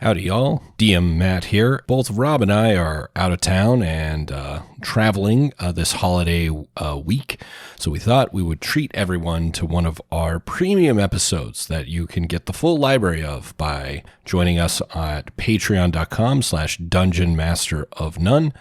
Howdy, y'all. DM Matt here. Both Rob and I are out of town and traveling this holiday week, so we thought we would treat everyone to one of our premium episodes that you can get the full library of by joining us at patreon.com/Dungeon Master of None.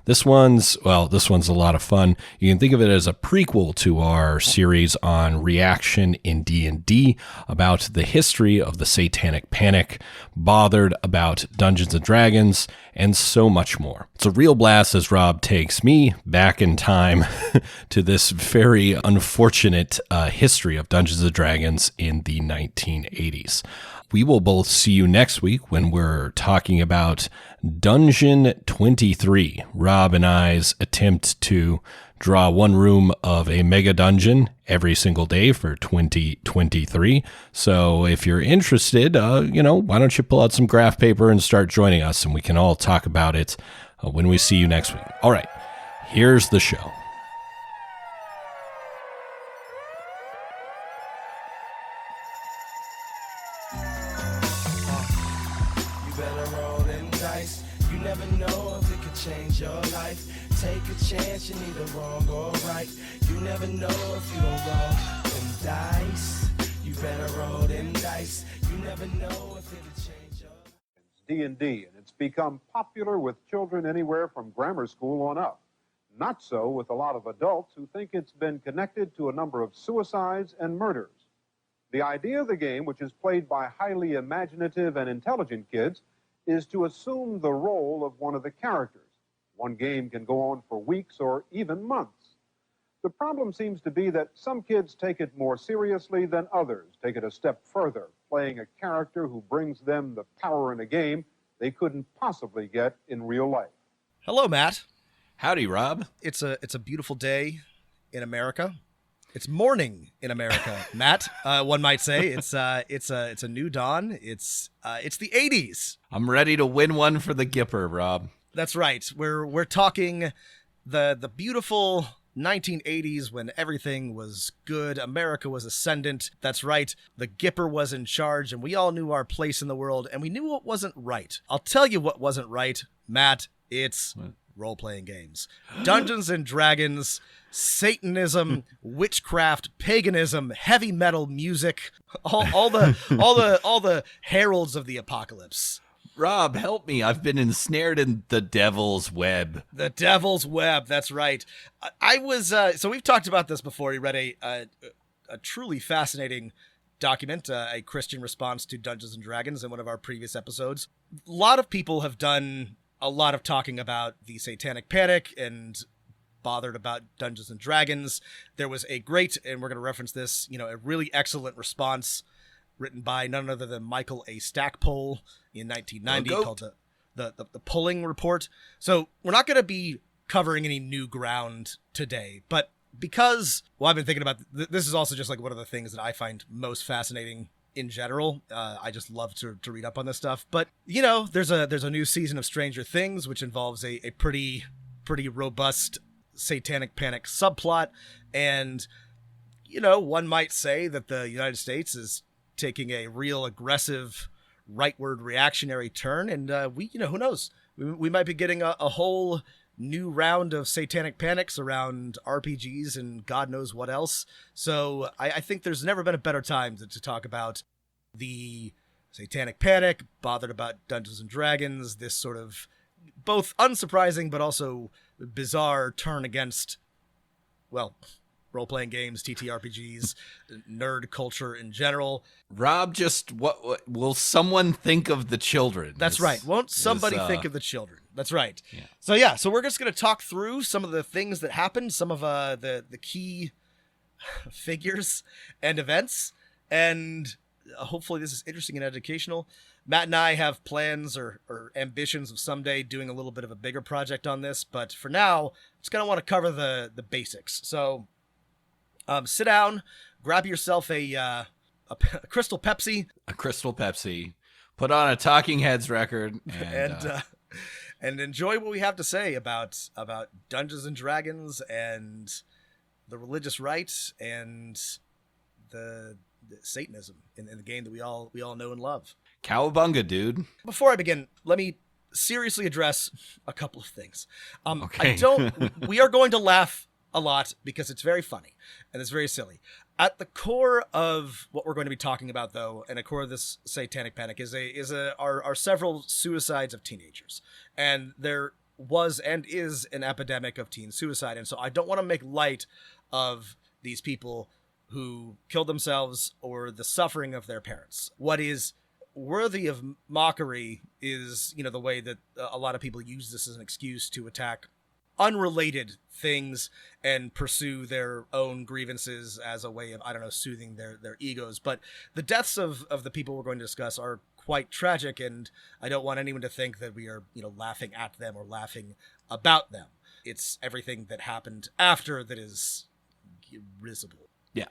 This one's a lot of fun. You can think of it as a prequel to our series on reaction in D&D about the history of the Satanic Panic, bothered about Dungeons & Dragons, and so much more. It's a real blast as Rob takes me back in time to this very unfortunate history of Dungeons & Dragons in the 1980s. We will both see you next week when we're talking about Dungeon 23, Rob and I's attempt to draw one room of a mega dungeon every single day for 2023. So if you're interested, why don't you pull out some graph paper and start joining us, and we can all talk about it when we see you next week. All right, here's the show. Take a chance, you need a wrong or right. You never know if you don't roll them dice. You better roll them dice. You never know if it'll change your D&D, and it's become popular with children anywhere from grammar school on up. Not so with a lot of adults who think it's been connected to a number of suicides and murders. The idea of the game, which is played by highly imaginative and intelligent kids, is to assume the role of one of the characters. One game can go on for weeks or even months. The problem seems to be that some kids take it more seriously than others, take it a step further, playing a character who brings them the power in a game they couldn't possibly get in real life. Hello, Matt. Howdy, Rob. It's a beautiful day in America. It's morning in America, Matt. One might say it's a new dawn. It's the 80s. I'm ready to win one for the Gipper, Rob. That's right. We're talking the beautiful 1980s when everything was good. America was ascendant. That's right. The Gipper was in charge, and we all knew our place in the world, and we knew what wasn't right. I'll tell you what wasn't right, Matt. It's role-playing games. Dungeons and Dragons, Satanism, witchcraft, paganism, heavy metal music, all the heralds of the apocalypse. Rob, help me. I've been ensnared in the devil's web. The devil's web, that's right. I was, so we've talked about this before. You read a truly fascinating document, a Christian response to Dungeons & Dragons in one of our previous episodes. A lot of people have done a lot of talking about the Satanic Panic and bothered about Dungeons & Dragons. There was a great, and we're going to reference this, a really excellent response written by none other than Michael A. Stackpole in 1990 called the Pulling Report. So we're not going to be covering any new ground today, but because, I've been thinking about, this is also just like one of the things that I find most fascinating in general. I just love to read up on this stuff. But, there's a new season of Stranger Things, which involves a pretty robust Satanic Panic subplot. And, one might say that the United States is taking a real aggressive rightward reactionary turn, and who knows, we might be getting a whole new round of Satanic Panics around RPGs and God knows what else. So I think there's never been a better time to talk about the Satanic Panic, bothered about Dungeons and Dragons, this sort of both unsurprising but also bizarre turn against, role-playing games, TTRPGs, nerd culture in general. Rob, just what will someone think of the children? That's right. Won't somebody think of the children? That's right. Yeah. So we're just going to talk through some of the things that happened, some of the key figures and events, and hopefully this is interesting and educational. Matt and I have plans or ambitions of someday doing a little bit of a bigger project on this, but for now, just going to want to cover the basics. So sit down, grab yourself a Crystal Pepsi. A Crystal Pepsi. Put on a Talking Heads record. And enjoy what we have to say about Dungeons and Dragons and the religious right and the Satanism in the game that we all know and love. Cowabunga, dude. Before I begin, let me seriously address a couple of things. Okay. We are going to laugh a lot because it's very funny and it's very silly. At the core of what we're going to be talking about, though, and at the core of this Satanic Panic are several suicides of teenagers. And there was and is an epidemic of teen suicide. And so I don't want to make light of these people who killed themselves or the suffering of their parents. What is worthy of mockery is, the way that a lot of people use this as an excuse to attack unrelated things and pursue their own grievances as a way of, soothing their egos. But the deaths of the people we're going to discuss are quite tragic, and I don't want anyone to think that we are, laughing at them or laughing about them. It's everything that happened after that is risible. Yeah.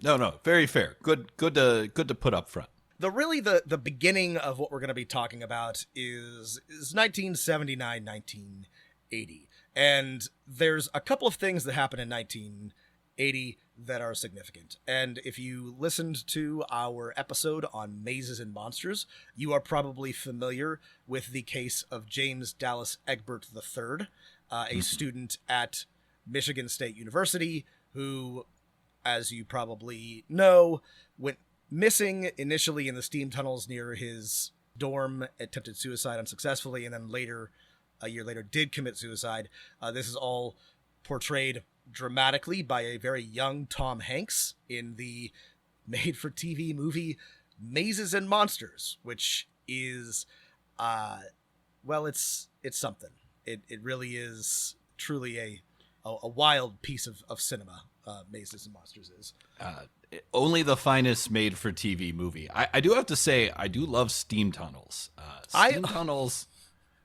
No. Very fair. Good to put up front. The beginning of what we're going to be talking about is 1979, 1980. And there's a couple of things that happened in 1980 that are significant. And if you listened to our episode on mazes and monsters, you are probably familiar with the case of James Dallas Egbert III, a student at Michigan State University who, as you probably know, went missing initially in the steam tunnels near his dorm, attempted suicide unsuccessfully, and then a year later, did commit suicide. This is all portrayed dramatically by a very young Tom Hanks in the made-for-TV movie Mazes and Monsters, which is, it's something. It really is truly a wild piece of cinema. Mazes and Monsters is. Only the finest made-for-TV movie. I do have to say, I do love steam tunnels. Tunnels.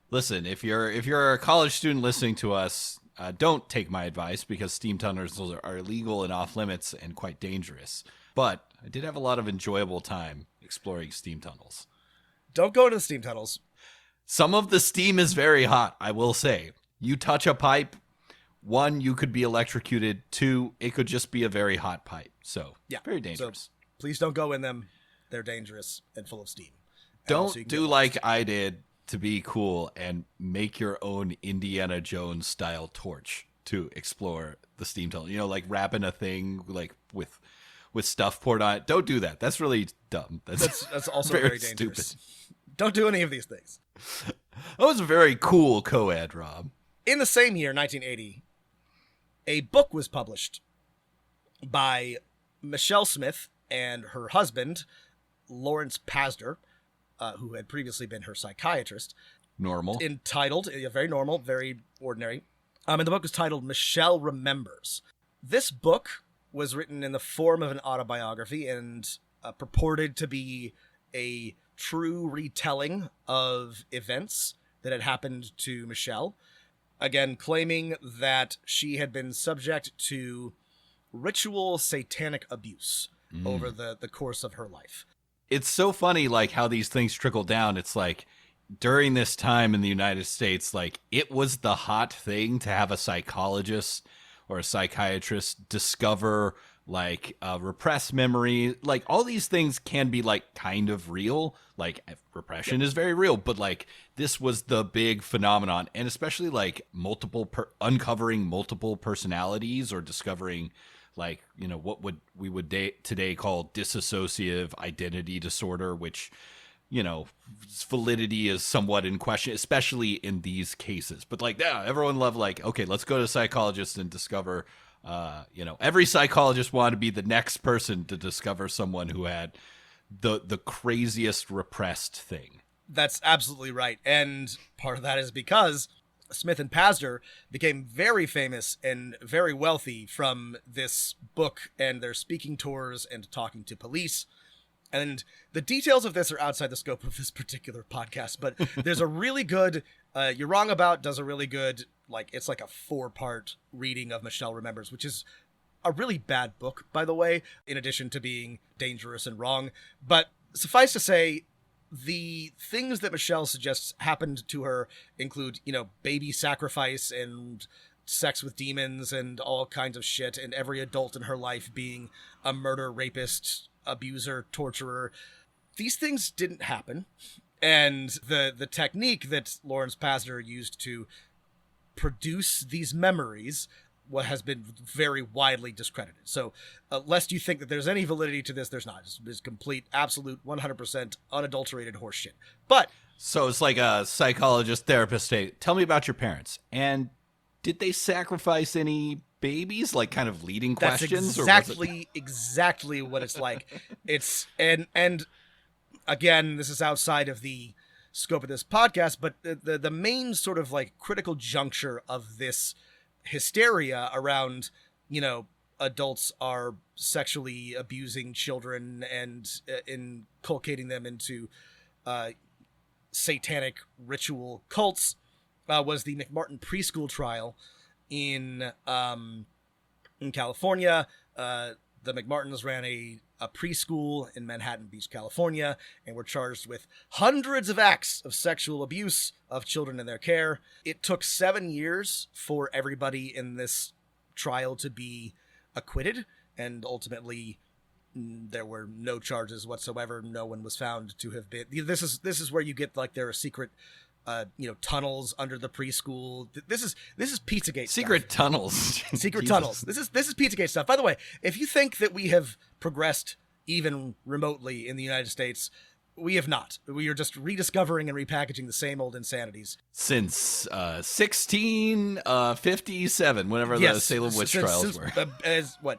Listen, if you're a college student listening to us, don't take my advice because steam tunnels are illegal and off limits and quite dangerous. But I did have a lot of enjoyable time exploring steam tunnels. Don't go into the steam tunnels. Some of the steam is very hot, I will say. You touch a pipe, 1, you could be electrocuted. 2, it could just be a very hot pipe. So, yeah, very dangerous. So please don't go in them. They're dangerous and full of steam. Don't do like I did to be cool and make your own Indiana Jones style torch to explore the steam tunnel. Like wrapping a thing like with stuff poured on it. Don't do that. That's really dumb. That's also very dangerous. Stupid. Don't do any of these things. That was a very cool co-ed, Rob. In the same year, 1980, a book was published by Michelle Smith and her husband, Lawrence Pasder, who had previously been her psychiatrist. Normal. Entitled, very normal, very ordinary. And the book was titled Michelle Remembers. This book was written in the form of an autobiography and purported to be a true retelling of events that had happened to Michelle. Again, claiming that she had been subject to ritual satanic abuse over the course of her life. It's so funny, like, how these things trickle down. It's like, during this time in the United States, like, it was the hot thing to have a psychologist or a psychiatrist discover, like, repressed memory. Like, all these things can be, like, kind of real. Like, repression is very real, but, like, this was the big phenomenon. And especially, like, uncovering multiple personalities or discovering, like, what we would today call dissociative identity disorder, which, validity is somewhat in question, especially in these cases. But, like, yeah, everyone loved, like, okay, let's go to a psychologist and discover, every psychologist wanted to be the next person to discover someone who had the craziest repressed thing. That's absolutely right. And part of that is because Smith and Pasder became very famous and very wealthy from this book and their speaking tours and talking to police. And the details of this are outside the scope of this particular podcast, but there's a really good, You're Wrong About does a really good, it's like a 4-part reading of Michelle Remembers, which is a really bad book, by the way, in addition to being dangerous and wrong. But suffice to say, the things that Michelle suggests happened to her include, baby sacrifice and sex with demons and all kinds of shit, and every adult in her life being a murder, rapist, abuser, torturer. these things didn't happen. And the technique that Lawrence Pasner used to produce these memories has been very widely discredited. So lest you think that there's any validity to this, there's not. It's complete, absolute, 100% unadulterated horseshit. But so it's like a psychologist, therapist. Hey, tell me about your parents. And did they sacrifice any babies? Like kind of leading questions? Exactly what it's like. It's and again, this is outside of the scope of this podcast, but the main sort of like critical juncture of this hysteria around, adults are sexually abusing children and inculcating them into satanic ritual cults was the McMartin preschool trial in California. The McMartins ran a preschool in Manhattan Beach, California, and were charged with hundreds of acts of sexual abuse of children in their care. It took 7 years for everybody in this trial to be acquitted, and ultimately there were no charges whatsoever. No one was found to have been. This is where you get like there are secret tunnels under the preschool. This is Pizzagate secret stuff. Tunnels. Secret Jesus. tunnels. This is Pizzagate stuff. By the way, if you think that we have progressed even remotely in the United States, we have not. We are just rediscovering and repackaging the same old insanities Since 1657, whenever the Salem witch trials were.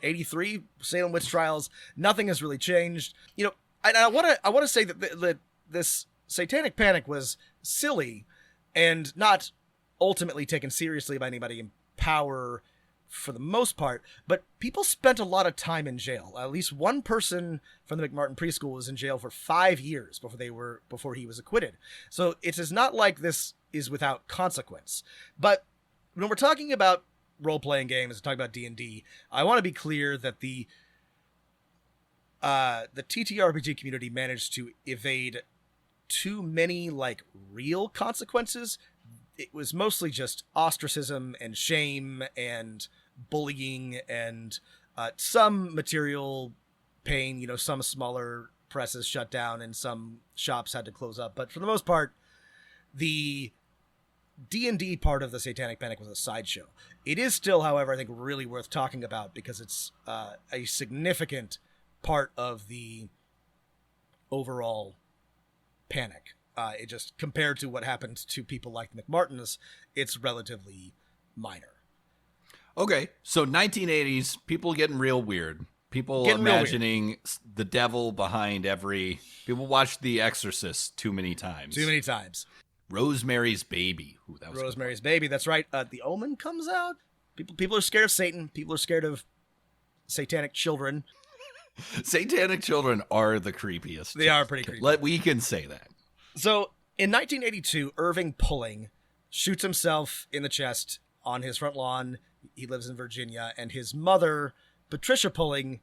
83 Salem witch trials. Nothing has really changed. And I want to say that this Satanic Panic was silly and not ultimately taken seriously by anybody in power for the most part, but people spent a lot of time in jail. At least one person from the McMartin preschool was in jail for 5 years before he was acquitted. So it is not like this is without consequence. But when we're talking about role-playing games, talking about D&D, I want to be clear that the TTRPG community managed to evade too many like real consequences. It was mostly just ostracism and shame and bullying and some material pain. Some smaller presses shut down and some shops had to close up. But for the most part, the D&D part of the Satanic Panic was a sideshow. It is still, however, I think really worth talking about because it's a significant part of the overall panic. It just, compared to what happened to people like the McMartins, it's relatively minor. Okay, so 1980s, people getting real weird. People imagining the devil behind every... People watched The Exorcist too many times. Rosemary's Baby. Ooh, that was Rosemary's Baby, that's right. The Omen comes out. People are scared of Satan. People are scared of satanic children. Satanic children are the creepiest. They are pretty creepy. We can say that. So, in 1982, Irving Pulling shoots himself in the chest on his front lawn. He lives in Virginia, and his mother, Patricia Pulling,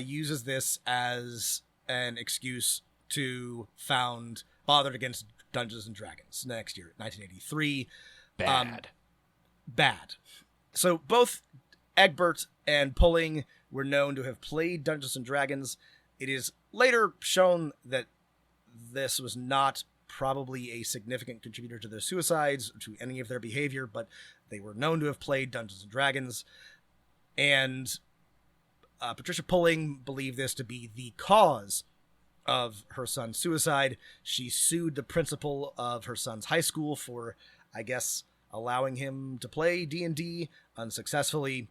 uses this as an excuse to found Bothered Against Dungeons and Dragons next year, 1983. Bad. So both Egbert and Pulling were known to have played Dungeons and Dragons. It is later shown that this was not probably a significant contributor to their suicides or to any of their behavior, but they were known to have played Dungeons and Dragons. And Patricia Pulling believed this to be the cause of her son's suicide. She sued the principal of her son's high school for, I guess, allowing him to play D&D unsuccessfully,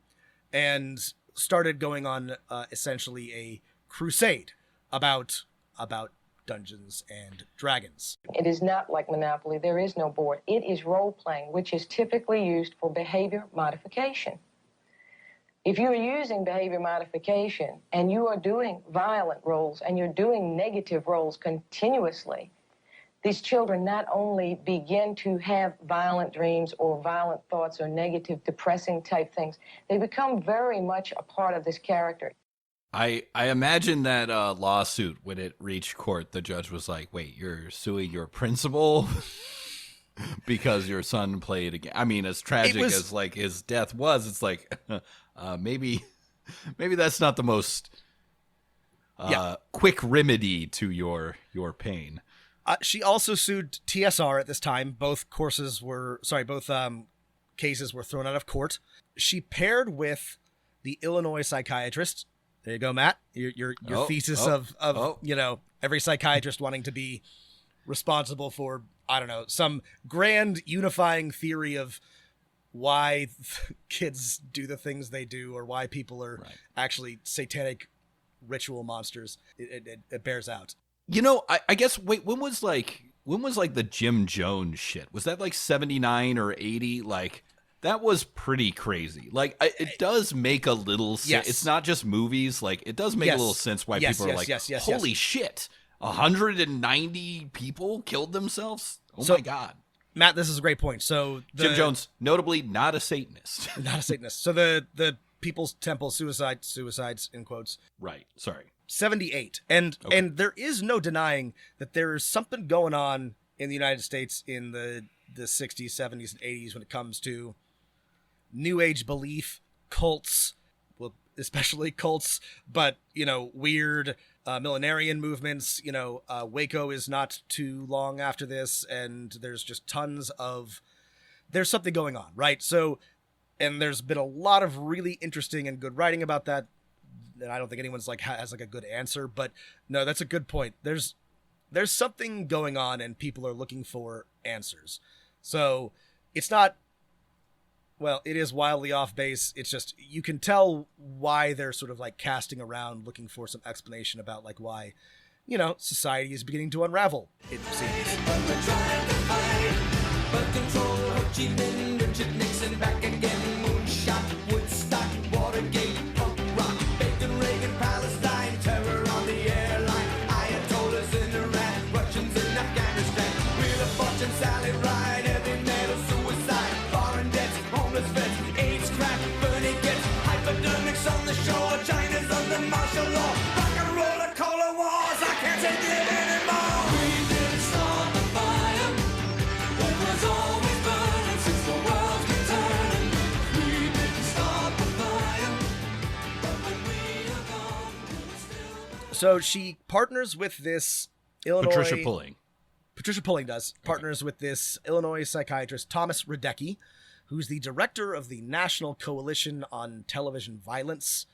and started going on essentially a crusade about Dungeons and Dragons. It is not like Monopoly. There is no board. It is role-playing, which is typically used for behavior modification. If you are using behavior modification and you are doing violent roles and you're doing negative roles continuously, these children not only begin to have violent dreams or violent thoughts or negative, depressing type things, they become very much a part of this character. I imagine that lawsuit, when it reached court, the judge was like, wait, you're suing your principal because your son played again. I mean, as tragic as like his death was, it's like maybe that's not the most quick remedy to your pain. She also sued TSR at this time. Both cases were thrown out of court. She paired with the Illinois psychiatrist. There you go, Matt. Your thesis of every psychiatrist wanting to be responsible for, I don't know, some grand unifying theory of why kids do the things they do, or why people are actually satanic ritual monsters. It bears out. I guess, wait, when was the Jim Jones shit? Was that like 79 or 80? Like, that was pretty crazy. Like, it does make a little sense. Yes. It's not just movies. Like, it does make a little sense why people are like, holy shit, 190 people killed themselves? My God. Matt, this is a great point. So Jim Jones, notably not a Satanist. Not a Satanist. So the People's Temple suicides in quotes. Right. Sorry. 78. And there is no denying that there is something going on in the United States in the 60s, 70s, and 80s when it comes to New Age belief, cults, well, especially cults, but, weird millenarian movements. Waco is not too long after this, and there's just there's something going on, right? So, and there's been a lot of really interesting and good writing about that. And I don't think anyone's has a good answer, but no, that's a good point. There's something going on, and people are looking for answers. So it's not, well, it is wildly off base. It's just, you can tell why they're sort of casting around, looking for some explanation about why, society is beginning to unravel, it seems. But we're trying to fight, but control Ho Chi Minh, Richard Nixon back again, moonshot, Woodstock, Watergate, punk rock, Bacon, Reagan, Palestine, terror on the airline, Ayatollahs in Iran, Russians in Afghanistan, Wheel of Fortune, Sally Ride, heavy metal, suicide, foreign debts, homeless vets, AIDS, crack, Bernie gets, hypodermics on the shore, China's under martial law, rock and roll, a cola wars, I can't take it anymore. We didn't start the fire, it was always burning since the world's been turning. We didn't start the fire, but when we are gone, we'll still. So she partners with this Illinois... Patricia Pulling does. Partners with this Illinois psychiatrist, Thomas Radecki, who's the director of the National Coalition on Television Violence,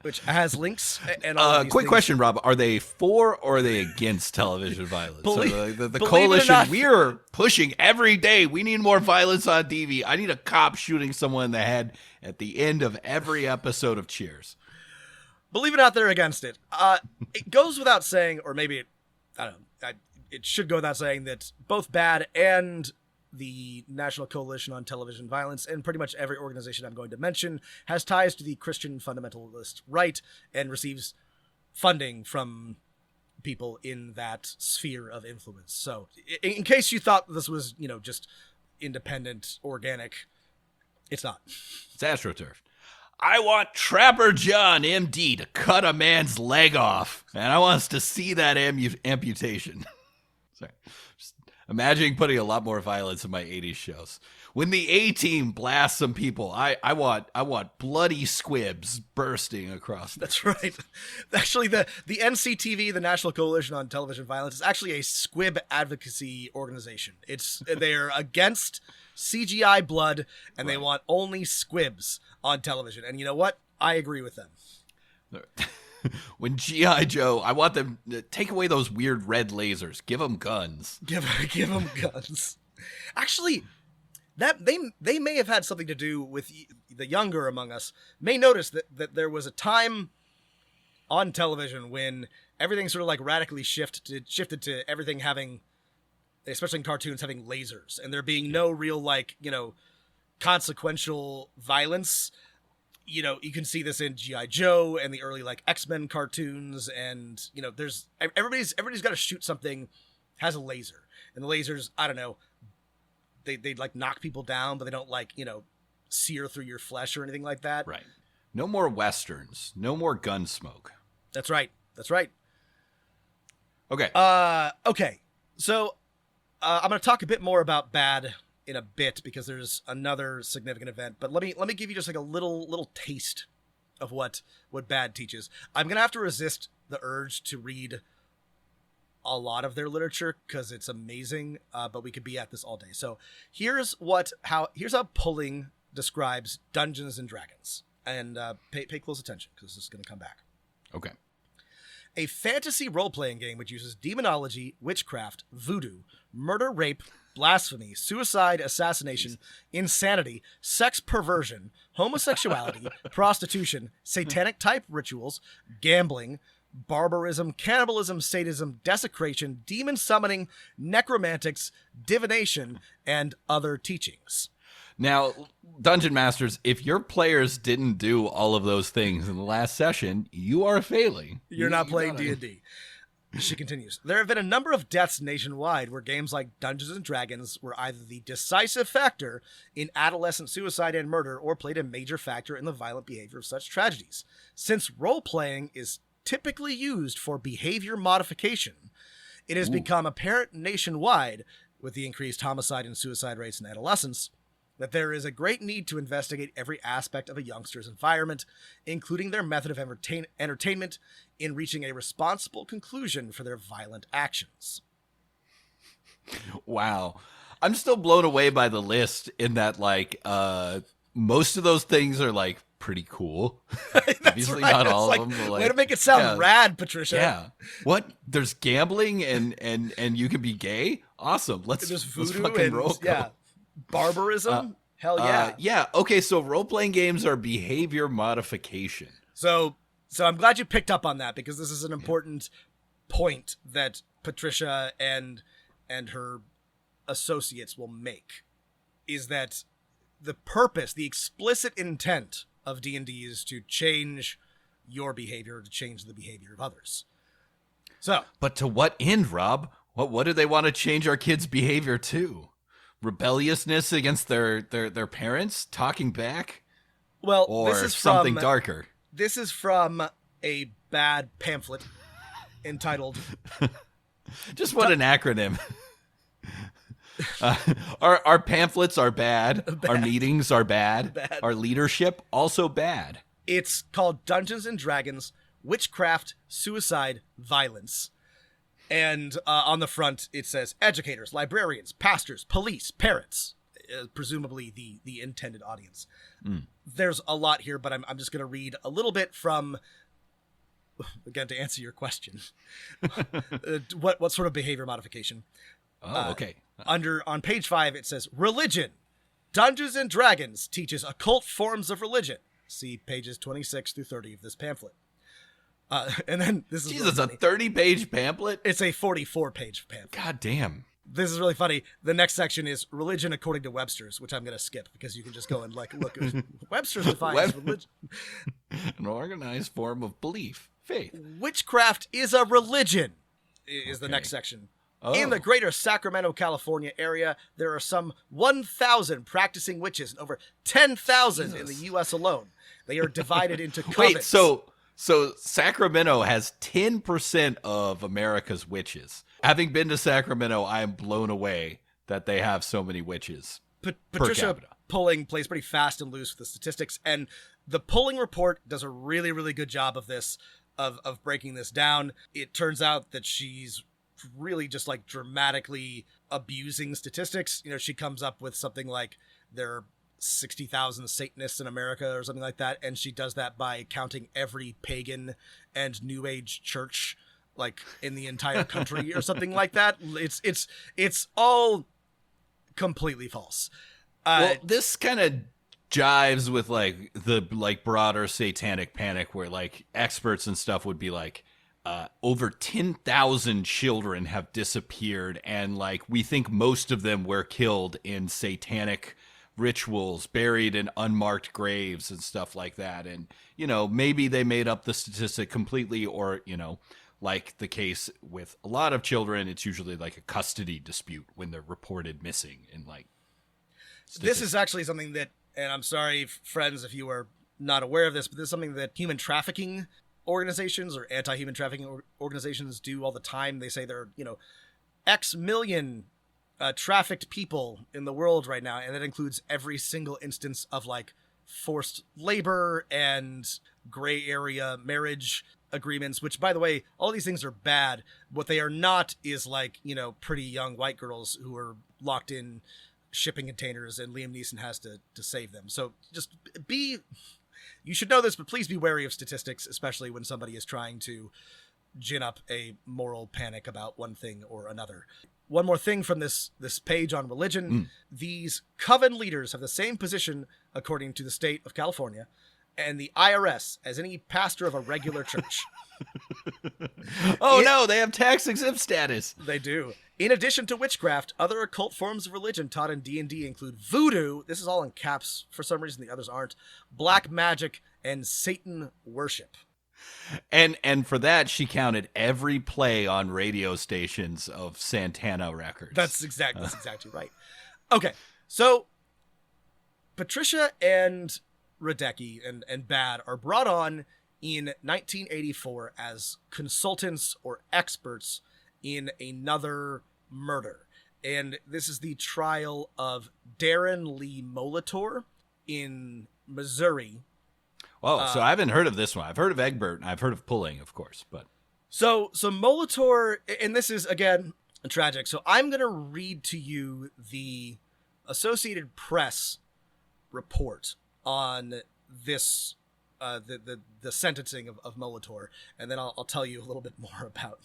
which has links and all of these quick things. question, Rob. Are they for or are they against television violence? The believe coalition, we're pushing every day. We need more violence on TV. I need a cop shooting someone in the head at the end of every episode of Cheers. Believe it or not, they're against it. It goes without saying, or maybe it should go without saying that both B.A.D.D and the National Coalition on Television Violence, and pretty much every organization I'm going to mention, has ties to the Christian fundamentalist right and receives funding from people in that sphere of influence. So in case you thought this was, just independent, organic, it's not. It's AstroTurf. I want Trapper John, MD, to cut a man's leg off, and I want us to see that amputation. Sorry. Just imagining putting a lot more violence in my 80s shows. When the A-Team blasts some people, I want bloody squibs bursting across. That's right. Actually, the NCTV, the National Coalition on Television Violence, is actually a squib advocacy organization. They're against CGI blood, and they want only squibs on television. And you know what? I agree with them. When G.I. Joe, I want them to take away those weird red lasers. Give them guns. Give them guns. Actually, that they may have had something to do with the younger among us. May notice that there was a time on television when everything sort of radically shifted to everything having, especially in cartoons, having lasers, and there being no real consequential violence. You can see this in G.I. Joe and the early X-Men cartoons, and there's everybody's got to shoot something, has a laser, and the lasers, I don't know, they knock people down, but they don't sear through your flesh or anything like that. Right. No more westerns. No more gun smoke. That's right. Okay. Okay. So I'm going to talk a bit more about B.A.D.D in a bit because there's another significant event, but let me give you just a little taste of what B.A.D.D teaches. I'm going to have to resist the urge to read a lot of their literature because it's amazing, but we could be at this all day. So here's how Pulling describes Dungeons and Dragons, and pay close attention because this is going to come back. Okay. A fantasy role-playing game which uses demonology, witchcraft, voodoo, murder, rape, blasphemy, suicide, assassination, insanity, sex perversion, homosexuality, prostitution, satanic-type rituals, gambling, barbarism, cannibalism, sadism, desecration, demon summoning, necromantics, divination, and other teachings. Now, Dungeon Masters, if your players didn't do all of those things in the last session, you are failing. You're not playing D&D. She continues. There have been a number of deaths nationwide where games like Dungeons and Dragons were either the decisive factor in adolescent suicide and murder or played a major factor in the violent behavior of such tragedies. Since role-playing is typically used for behavior modification, it has become apparent nationwide, with the increased homicide and suicide rates in adolescents, that there is a great need to investigate every aspect of a youngster's environment, including their method of entertainment, in reaching a responsible conclusion for their violent actions. Wow. I'm still blown away by the list in that, like, most of those things are, like, pretty cool. Obviously right. not all like, of them. But, like, way to make it sound rad, Patricia. Yeah. What? There's gambling and you can be gay? Awesome. Let's voodoo fucking and roll. barbarism. Hell yeah. Yeah. Okay. So role-playing games are behavior modification. So I'm glad you picked up on that because this is an important point that Patricia and her associates will make, is that the purpose, the explicit intent of D&D is to change your behavior, to change the behavior of others. So, but to what end, Rob? What do they want to change our kids' behavior to? Rebelliousness against their parents, talking back? Well, or this is something darker. This is from a B.A.D. pamphlet entitled Just what an acronym. Our pamphlets are bad. Our meetings are bad. Our leadership also bad. It's called Dungeons and Dragons, Witchcraft, Suicide, Violence. And on the front, it says educators, librarians, pastors, police, parents, presumably the intended audience. There's a lot here, but I'm just going to read a little bit from, again, to answer your question. What sort of behavior modification? Oh, okay. On page 5, it says religion. Dungeons and Dragons teaches occult forms of religion. See pages 26 through 30 of this pamphlet. And then this is Jesus, really a 30-page pamphlet? It's a 44-page pamphlet. God damn. This is really funny. The next section is religion according to Webster's, which I'm going to skip because you can just go and look. Webster's defines religion. An organized form of belief, faith. Witchcraft is a religion, is the next section. Oh. In the greater Sacramento, California area, there are some 1,000 practicing witches and over 10,000 in the U.S. alone. They are divided into covens. Wait, so Sacramento has 10% of America's witches. Having been to Sacramento, I am blown away that they have so many witches. Patricia Pulling plays pretty fast and loose with the statistics, and the Pulling report does a really, really good job of this, of breaking this down. It turns out that she's really just like dramatically abusing statistics. You know, she comes up with something like there are 60,000 Satanists in America or something like that, and she does that by counting every pagan and New Age church like in the entire country or something like that. It's all completely false. Well, this kind of jives with like the broader Satanic Panic, where like experts and stuff would be like, over 10,000 children have disappeared, and like we think most of them were killed in satanic rituals, buried in unmarked graves and stuff like that. And, you know, maybe they made up the statistic completely, or, you know, like the case with a lot of children, it's usually like a custody dispute when they're reported missing. And like, this is actually something that, and I'm sorry, friends, if you are not aware of this, but this is something that human trafficking organizations or anti-human trafficking organizations do all the time. They say there are, you know, X million trafficked people in the world right now, and that includes every single instance of like forced labor and gray area marriage agreements, which, by the way, all these things are bad. What they are not is like, pretty young white girls who are locked in shipping containers and Liam Neeson has to save them. So just you should know this, but please be wary of statistics, especially when somebody is trying to gin up a moral panic about one thing or another. One more thing from this page on religion. These coven leaders have the same position, according to the state of California, and the IRS as any pastor of a regular church. No, they have tax exempt status. They do. In addition to witchcraft, other occult forms of religion taught in D&D include voodoo, this is all in caps for some reason, the others aren't, black magic, and Satan worship. And for that, she counted every play on radio stations of Santana records. That's exactly right. Okay, so Patricia and Radecki and B.A.D.D are brought on in 1984 as consultants or experts in another murder. And this is the trial of Darren Lee Molitor in Missouri. Oh, so I haven't heard of this one. I've heard of Egbert, and I've heard of Pulling, of course, but... So Molitor, and this is, again, tragic. So I'm going to read to you the Associated Press report on this, the sentencing of Molitor, and then I'll tell you a little bit more about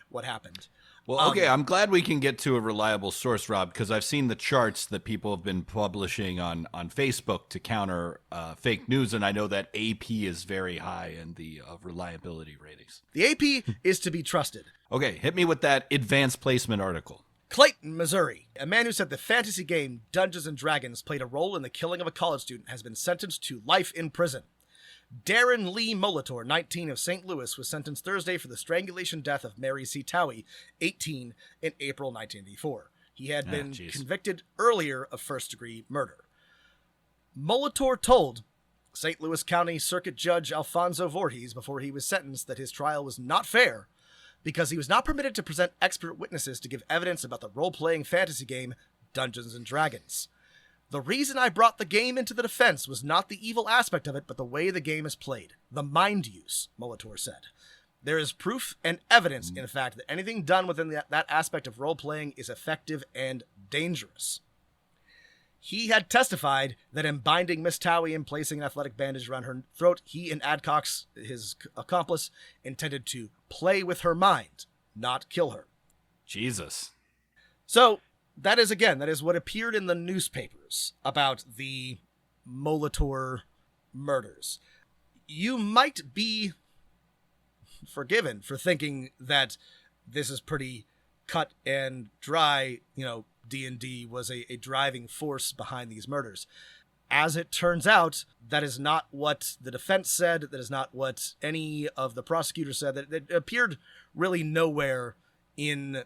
what happened. Well, okay, I'm glad we can get to a reliable source, Rob, because I've seen the charts that people have been publishing on Facebook to counter fake news, and I know that AP is very high in the reliability ratings. The AP is to be trusted. Okay, hit me with that advanced placement article. Clayton, Missouri. A man who said the fantasy game Dungeons & Dragons played a role in the killing of a college student has been sentenced to life in prison. Darren Lee Molitor, 19, of St. Louis, was sentenced Thursday for the strangulation death of Mary C. Towie, 18, in April 1984. He had been convicted earlier of first-degree murder. Molitor told St. Louis County Circuit Judge Alfonso Voorhees before he was sentenced that his trial was not fair because he was not permitted to present expert witnesses to give evidence about the role-playing fantasy game Dungeons & Dragons. The reason I brought the game into the defense was not the evil aspect of it, but the way the game is played. The mind use, Molitor said. There is proof and evidence, in fact, that anything done within that aspect of role-playing is effective and dangerous. He had testified that in binding Miss Towie and placing an athletic bandage around her throat, he and Adcox, his accomplice, intended to play with her mind, not kill her. Jesus. So... that is what appeared in the newspapers about the Molitor murders. You might be forgiven for thinking that this is pretty cut and dry. D&D was a driving force behind these murders. As it turns out, that is not what the defense said. That is not what any of the prosecutors said. That it appeared really nowhere in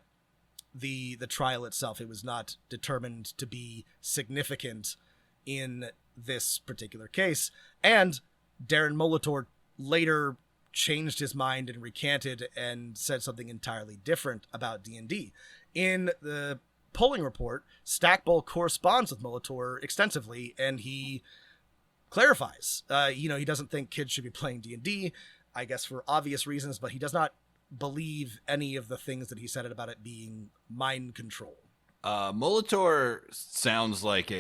the trial itself. It was not determined to be significant in this particular case. And Darren Molitor later changed his mind and recanted and said something entirely different about D&D. In the polling report, Stackpole corresponds with Molitor extensively, and he clarifies. He doesn't think kids should be playing D&D, I guess for obvious reasons, but he does not believe any of the things that he said about it being mind control. Molitor sounds like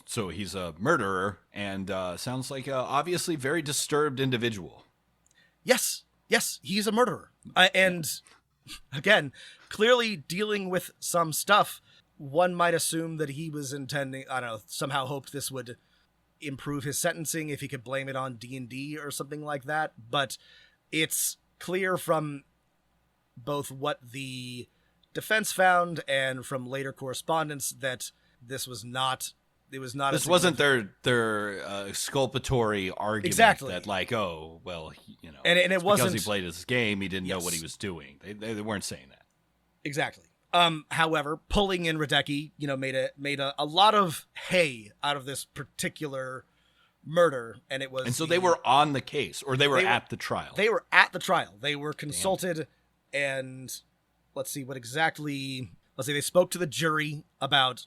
so he's a murderer and sounds like a obviously very disturbed individual. Yes, he's a murderer. And again, clearly dealing with some stuff. One might assume that he was intending, somehow hoped this would improve his sentencing if he could blame it on D&D or something like that. But it's clear from both what the defense found and from later correspondence that this wasn't their exculpatory argument. Exactly. That and it wasn't because he played his game, he didn't know what he was doing. They weren't saying that. Exactly. However, Pulling and Radecki, made a lot of hay out of this particular murder, and it was. And so they were on the case, or they were at the trial. They were at the trial. They were consulted, and let's see, they spoke to the jury about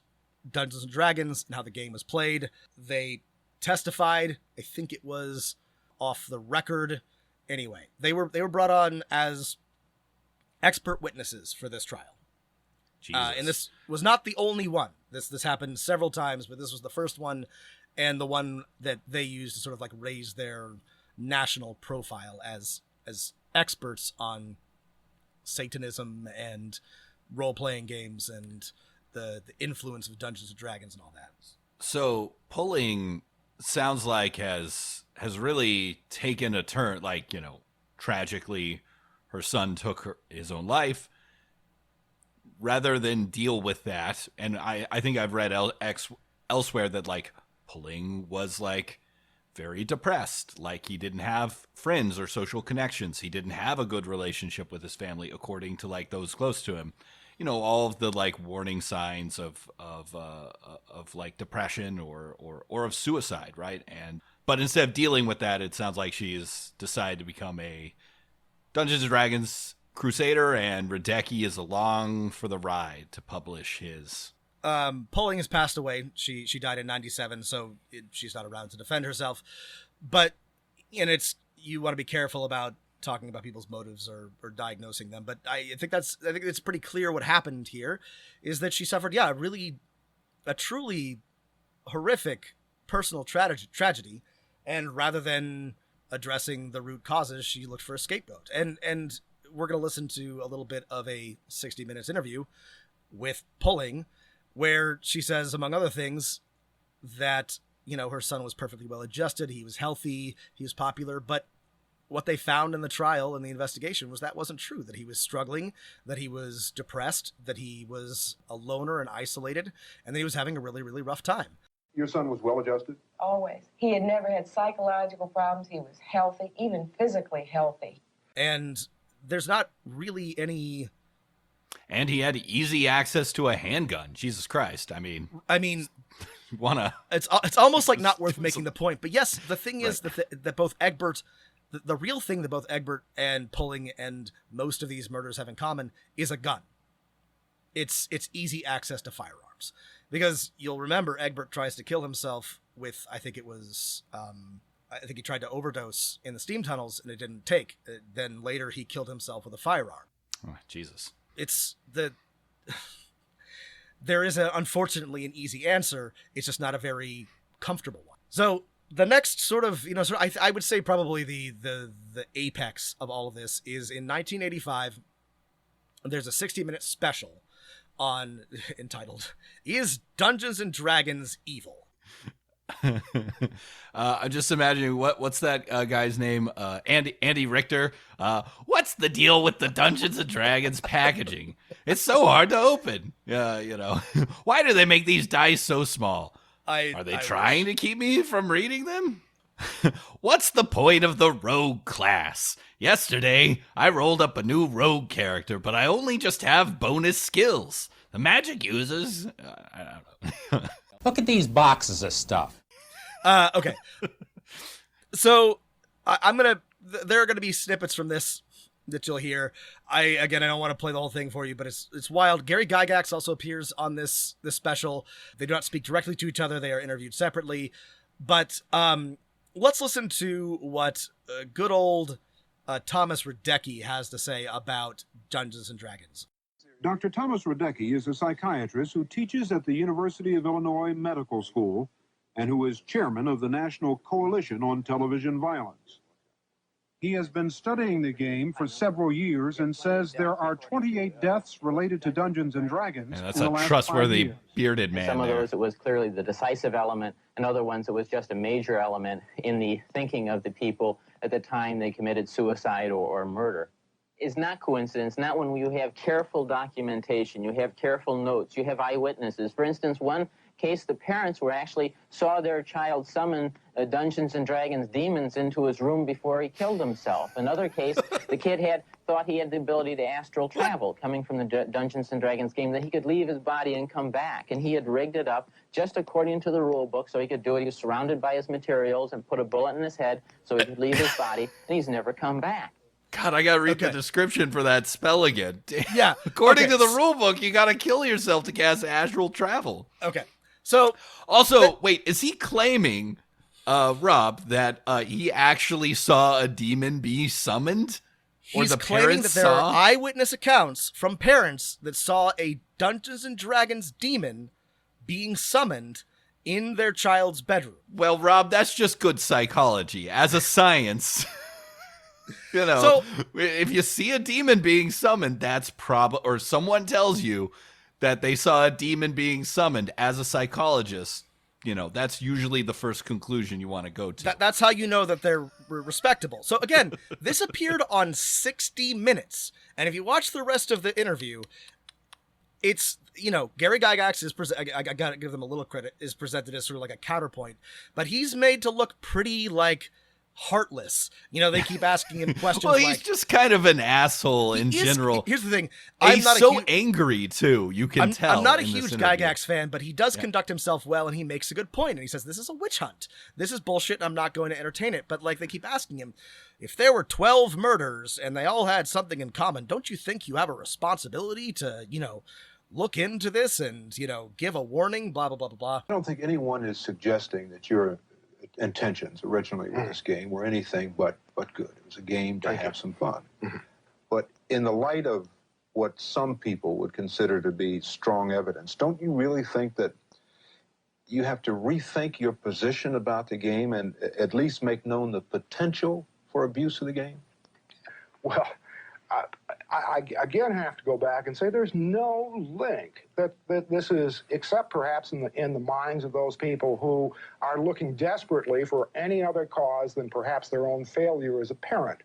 Dungeons and Dragons and how the game was played. They testified. I think it was off the record. Anyway, they were brought on as expert witnesses for this trial. And this was not the only one. This happened several times, but this was the first one, and the one that they used to sort of like raise their national profile as experts on Satanism and role-playing games and the influence of Dungeons and Dragons and all that. So pulling sounds like has really taken a turn. Like, tragically, her son took his own life. Rather than deal with that, and I think I've read elsewhere that like Pulling was like very depressed, like he didn't have friends or social connections, he didn't have a good relationship with his family, according to like those close to him. All of the like warning signs of like depression or of suicide, right? But instead of dealing with that, it sounds like she's decided to become a Dungeons and Dragons crusader, and Radecki is along for the ride to publish his. Pulling has passed away. She died in 1997, so she's not around to defend herself. But you want to be careful about talking about people's motives or diagnosing them. But I think it's pretty clear what happened here is that she suffered, a truly horrific personal tragedy, and rather than addressing the root causes, she looked for a scapegoat. And we're going to listen to a little bit of a 60 Minutes interview with Pulling, where she says, among other things, that, her son was perfectly well adjusted, he was healthy, he was popular, but what they found in the trial and the investigation was that wasn't true, that he was struggling, that he was depressed, that he was a loner and isolated, and that he was having a really, really rough time. Your son was well adjusted? Always. He had never had psychological problems. He was healthy, even physically healthy. And there's not really any... And he had easy access to a handgun. Jesus Christ. I mean, wanna... It's almost like not worth making the point. But yes, the thing is that both Egbert... The real thing that both Egbert and Pulling and most of these murders have in common is a gun. It's easy access to firearms. Because you'll remember Egbert tries to kill himself with, I think he tried to overdose in the steam tunnels and it didn't take. Then later he killed himself with a firearm. Oh, Jesus. There is unfortunately an easy answer. It's just not a very comfortable one. So the next sort of, I would say probably the apex of all of this is in 1985. There's a 60-minute special entitled, "Is Dungeons and Dragons Evil?" I'm just imagining what's that guy's name? Andy Richter. What's the deal with the Dungeons and Dragons packaging? It's so hard to open. Why do they make these dice so small? Are they trying to keep me from reading them? What's the point of the rogue class? Yesterday, I rolled up a new rogue character, but I only just have bonus skills. The magic users... I don't know. Look at these boxes of stuff. Okay. So there are going to be snippets from this that you'll hear. I don't want to play the whole thing for you, but it's wild. Gary Gygax also appears on this special. They do not speak directly to each other. They are interviewed separately. But let's listen to what good old Thomas Radecki has to say about Dungeons and Dragons. Dr. Thomas Radecki is a psychiatrist who teaches at the University of Illinois Medical School and who is chairman of the National Coalition on Television Violence. He has been studying the game for several years and says there are 28 deaths related to Dungeons and Dragons. And that's a trustworthy bearded man. Some of those, it was clearly the decisive element, and other ones, it was just a major element in the thinking of the people at the time they committed suicide or murder. Is not coincidence, not when you have careful documentation, you have careful notes, you have eyewitnesses. For instance, one case, the parents saw their child summon Dungeons and Dragons demons into his room before he killed himself. Another case, the kid thought he had the ability to astral travel coming from the Dungeons and Dragons game, that he could leave his body and come back. And he had rigged it up just according to the rule book so he could do it. He was surrounded by his materials and put a bullet in his head so he could leave his body, and he's never come back. God, I gotta read the description for that spell again. Yeah. According to the rule book, you gotta kill yourself to cast astral travel. Okay. So also, wait, is he claiming Rob, that he actually saw a demon be summoned? Or He's the claiming parents that there saw? are eyewitness accounts from parents that saw a Dungeons and Dragons demon being summoned in their child's bedroom. Well, Rob, that's just good psychology. As a science, So- if you see a demon being summoned, that's or someone tells you that they saw a demon being summoned, as a psychologist, that's usually the first conclusion you want to go to. That's how you know that they're respectable. So again, this appeared on 60 Minutes. And if you watch the rest of the interview, it's, Gary Gygax is, I gotta give them a little credit, is presented as sort of like a counterpoint, but he's made to look pretty, heartless. They keep asking him questions. Well, he's just kind of an asshole in general. Here's the thing. He's so angry, too. You can tell. I'm not a huge Gygax fan, but he does conduct himself well, and he makes a good point. And he says, this is a witch hunt. This is bullshit, and I'm not going to entertain it. But, they keep asking him, if there were 12 murders and they all had something in common, don't you think you have a responsibility to, look into this and, give a warning, blah, blah, blah, blah, blah. I don't think anyone is suggesting that your intentions originally with this game were anything but good. It was a game to have some fun. But in the light of what some people would consider to be strong evidence, don't you really think that you have to rethink your position about the game and at least make known the potential for abuse of the game? Well, I again have to go back and say there's no link that this is, except perhaps in the minds of those people who are looking desperately for any other cause than perhaps their own failure as a parent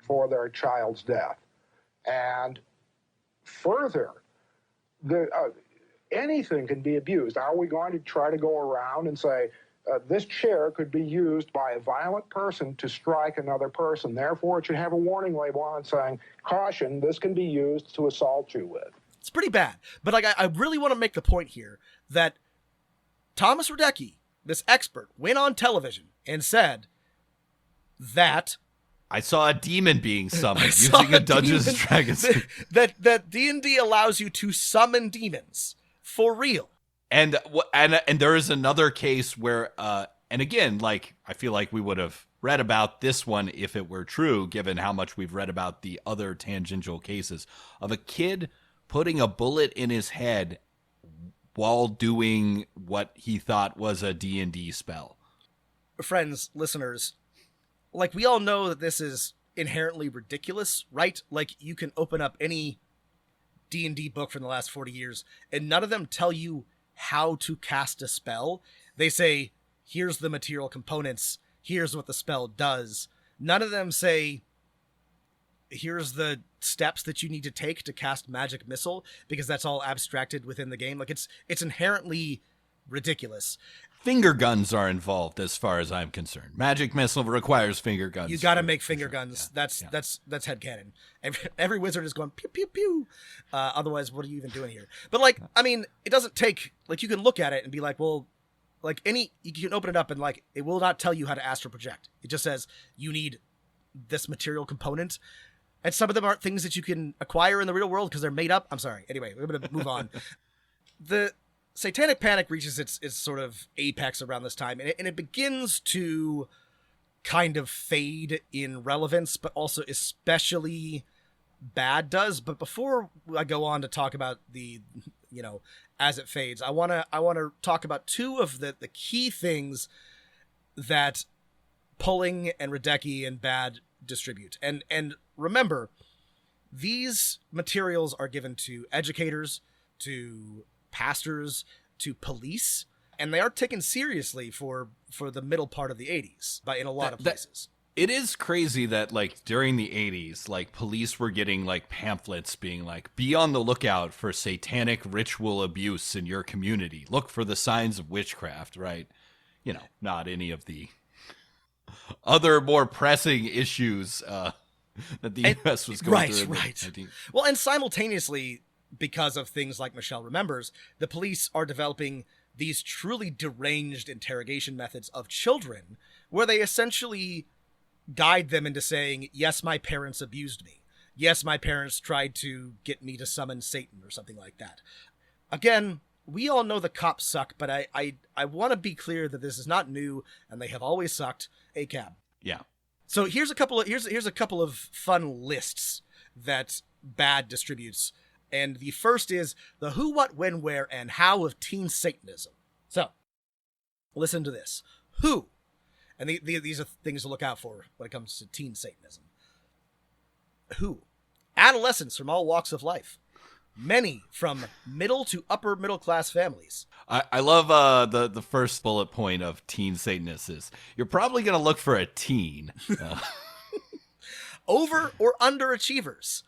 for their child's death. And further, anything can be abused. Are we going to try to go around and say, this chair could be used by a violent person to strike another person. Therefore, it should have a warning label on it saying, caution, this can be used to assault you with. It's pretty bad. But I really want to make the point here that Thomas Radecki, this expert, went on television and said that I saw a demon being summoned using a Dungeons and Dragons. that D&D allows you to summon demons for real. And there is another case where, and again, I feel like we would have read about this one if it were true, given how much we've read about the other tangential cases of a kid putting a bullet in his head while doing what he thought was a D&D spell. Friends, listeners, we all know that this is inherently ridiculous, right? You can open up any D&D book from the last 40 years, and none of them tell you how to cast a spell. They say, here's the material components, here's what the spell does. None of them say, here's the steps that you need to take to cast magic missile, because that's all abstracted within the game. It's inherently ridiculous. Finger guns are involved as far as I'm concerned. Magic missile requires finger guns. You got to make finger guns. Yeah. That's headcanon. Every wizard is going pew pew pew. Otherwise, what are you even doing here? But it doesn't take you can look at it and be well, you can open it up and it will not tell you how to astral project. It just says you need this material component, and some of them aren't things that you can acquire in the real world because they're made up. I'm sorry. Anyway, we're gonna move on. The Satanic Panic reaches its sort of apex around this time, and it begins to kind of fade in relevance, but also especially B.A.D.D does. But before I go on to talk about the, as it fades, I want to talk about two of the key things that Pulling and Radecki and B.A.D.D distribute. And remember, these materials are given to educators, to pastors, to police, and they are taken seriously for the middle part of the 80s in a lot of places. It is crazy that during the 80s, police were getting pamphlets being be on the lookout for satanic ritual abuse in your community. Look for the signs of witchcraft, right? Not any of the other more pressing issues that the U.S. was going through. Right. Well, and simultaneously, because of things like Michelle Remembers, the police are developing these truly deranged interrogation methods of children where they essentially guide them into saying, yes, my parents abused me. Yes, my parents tried to get me to summon Satan or something like that. Again, we all know the cops suck, but I want to be clear that this is not new, and they have always sucked. ACAB. Yeah. So here's a couple of fun lists that B.A.D. distributes, and the first is the who, what, when, where, and how of teen Satanism. So, listen to this. Who, and these are things to look out for when it comes to teen Satanism. Who? Adolescents from all walks of life. Many from middle to upper middle class families. I love the first bullet point of teen Satanists is you're probably going to look for a teen. Over or underachievers.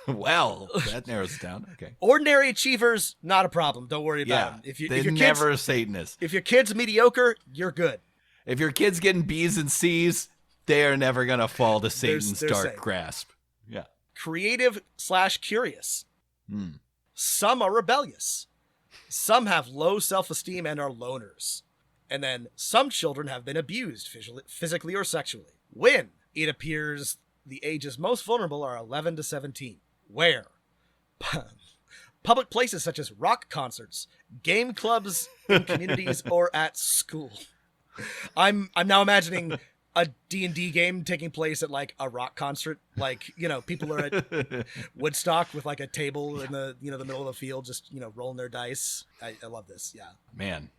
Well, that narrows it down. Okay. Ordinary achievers, not a problem. Don't worry about them. If they're never a Satanist. If your kid's mediocre, you're good. If your kid's getting B's and C's, they are never going to fall to Satan's dark safe. grasp. Yeah. Creative/curious. Some are rebellious. Some have low self-esteem and are loners. And then some children have been abused physically or sexually. When it appears the ages most vulnerable are 11 to 17. Where? Public places such as rock concerts, game clubs in communities, or at school. I'm now imagining a D&D game taking place at like a rock concert. Like, people are at Woodstock with like a table in the, the middle of the field, just, rolling their dice. I love this. Yeah. Man,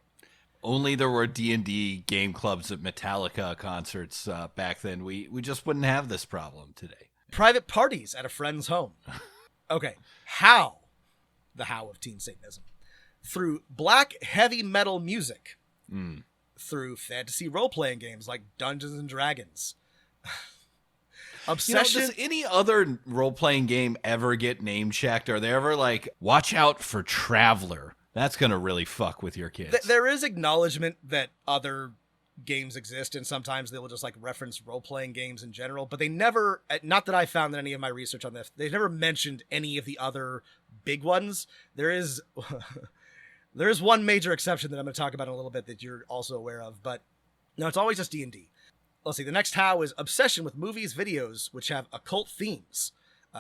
only there were D&D game clubs at Metallica concerts back then. We just wouldn't have this problem today. Private parties at a friend's home. Okay. How? The how of teen Satanism. Through black heavy metal music. Through fantasy role-playing games like Dungeons and Dragons. Obsession. Does any other role-playing game ever get name-checked? Are they ever like, watch out for Traveler? That's going to really fuck with your kids. There is acknowledgement that other games exist, and sometimes they will just like reference role-playing games in general, but they never, not that I found in any of my research on this, they've never mentioned any of the other big ones. There is one major exception that I'm going to talk about in a little bit that you're also aware of, but no, it's always just D&D. Let's see, the next how is obsession with movies, videos, which have occult themes.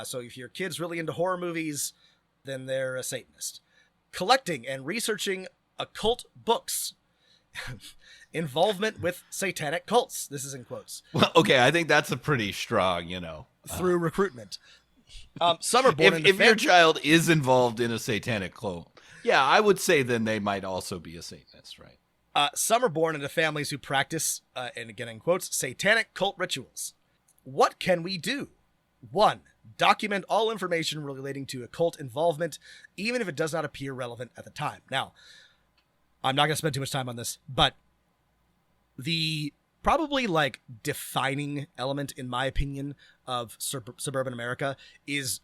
So if your kid's really into horror movies, then they're a Satanist. Collecting and researching occult books. Involvement with satanic cults. This is in quotes. Well, okay, I think that's a pretty strong, through recruitment. Some are born if your child is involved in a satanic cult, yeah, I would say then they might also be a Satanist, right? Some are born into families who practice, and again in quotes, satanic cult rituals. What can we do? 1. Document all information relating to occult involvement, even if it does not appear relevant at the time. Now, I'm not going to spend too much time on this, but the probably like defining element, in my opinion, of suburban America is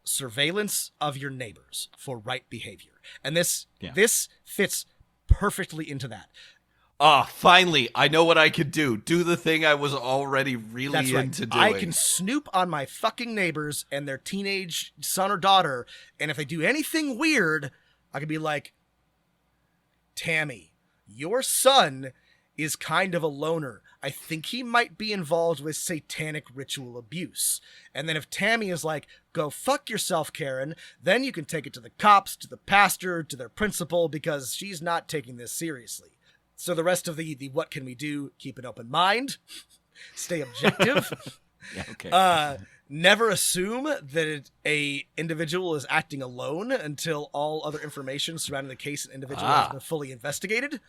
surveillance of your neighbors for right behavior. And this fits perfectly into that. Finally, I know what I could do. Do the thing I was already really into doing. I can snoop on my fucking neighbors and their teenage son or daughter, and if they do anything weird, I can be like, Tammy, your son is kind of a loner. I think he might be involved with satanic ritual abuse. And then if Tammy is like, go fuck yourself, Karen, then you can take it to the cops, to the pastor, to their principal, because she's not taking this seriously. So the rest of the what can we do? Keep an open mind. Stay objective. Yeah, okay. Never assume that a individual is acting alone until all other information surrounding the case and individual has been fully investigated.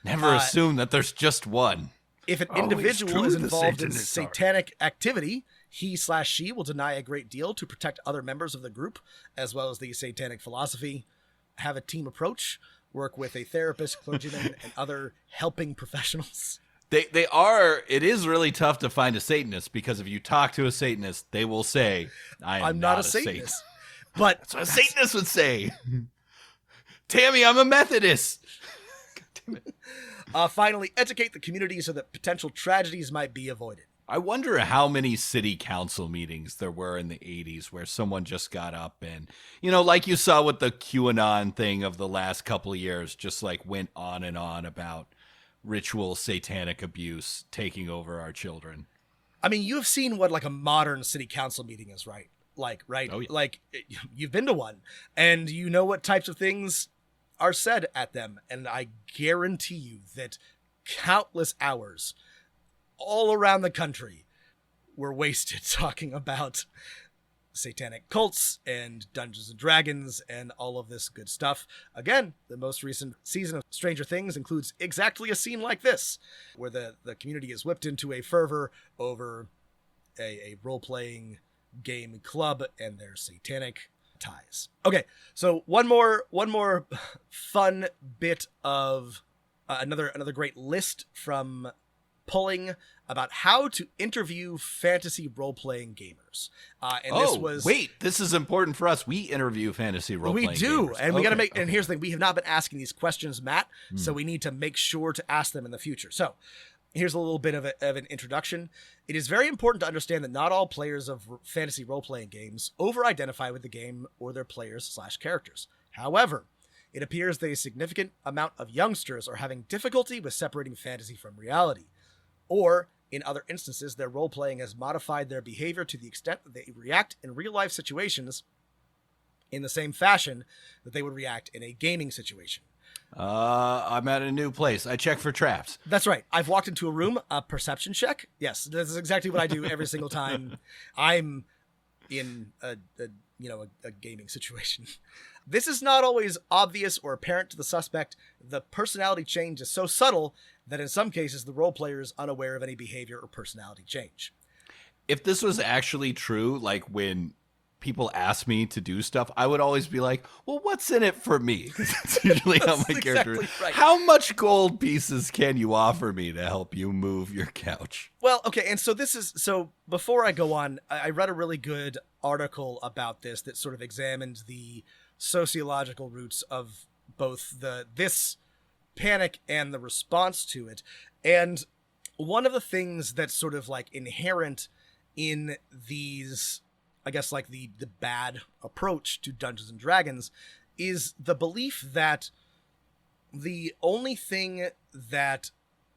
Never assume that there's just one. If an individual is involved in satanic activity, he/she will deny a great deal to protect other members of the group, as well as the satanic philosophy. Have a team approach. Work with a therapist, clergyman, and other helping professionals. It is really tough to find a Satanist, because if you talk to a Satanist, they will say, I'm not a Satanist. But that's what a Satanist would say. Tammy, I'm a Methodist. God damn it. Finally, educate the community so that potential tragedies might be avoided. I wonder how many city council meetings there were in the 80s where someone just got up and, like you saw with the QAnon thing of the last couple of years, just like went on and on about ritual satanic abuse taking over our children. I mean, you have seen what like a modern city council meeting is, right? Like, right? Oh, yeah. Like, you've been to one, and you know what types of things are said at them, and I guarantee you that countless hours all around the country were wasted talking about satanic cults and Dungeons and Dragons and all of this good stuff. Again, the most recent season of Stranger Things includes exactly a scene like this, where the community is whipped into a fervor over a role-playing game club and their satanic ties. Okay, so one more fun bit of another great list from Pulling about how to interview fantasy role-playing gamers. This is important for us. We interview fantasy role-playing gamers. We do, and we got to make. Okay. And here's the thing: we have not been asking these questions, Matt. So we need to make sure to ask them in the future. So here's a little bit of an introduction. It is very important to understand that not all players of fantasy role-playing games over-identify with the game or their players/characters. However, it appears that a significant amount of youngsters are having difficulty with separating fantasy from reality. Or, in other instances, their role-playing has modified their behavior to the extent that they react in real-life situations in the same fashion that they would react in a gaming situation. I'm at a new place. I check for traps. That's right. I've walked into a room, a perception check. Yes, this is exactly what I do every single time I'm in a gaming situation. This is not always obvious or apparent to the suspect. The personality change is so subtle that in some cases the role player is unaware of any behavior or personality change. If this was actually true, like when people ask me to do stuff, I would always be like, well, what's in it for me? That's usually how my character is. Right. How much gold pieces can you offer me to help you move your couch? Well, okay, and so before I go on, I read a really good article about this that sort of examined the sociological roots of both this panic and the response to it. And one of the things that's sort of like inherent in these, I guess, like the bad approach to Dungeons and Dragons is the belief that the only thing that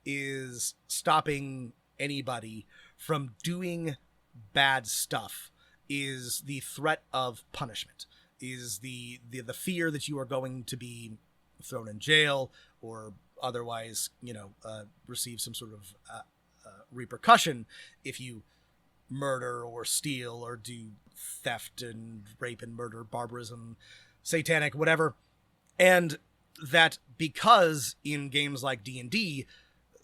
is stopping anybody from doing bad stuff is the threat of punishment, is the fear that you are going to be thrown in jail or otherwise, receive some sort of repercussion if you murder or steal or do theft and rape and murder, barbarism, satanic, whatever. And that because in games like D&D,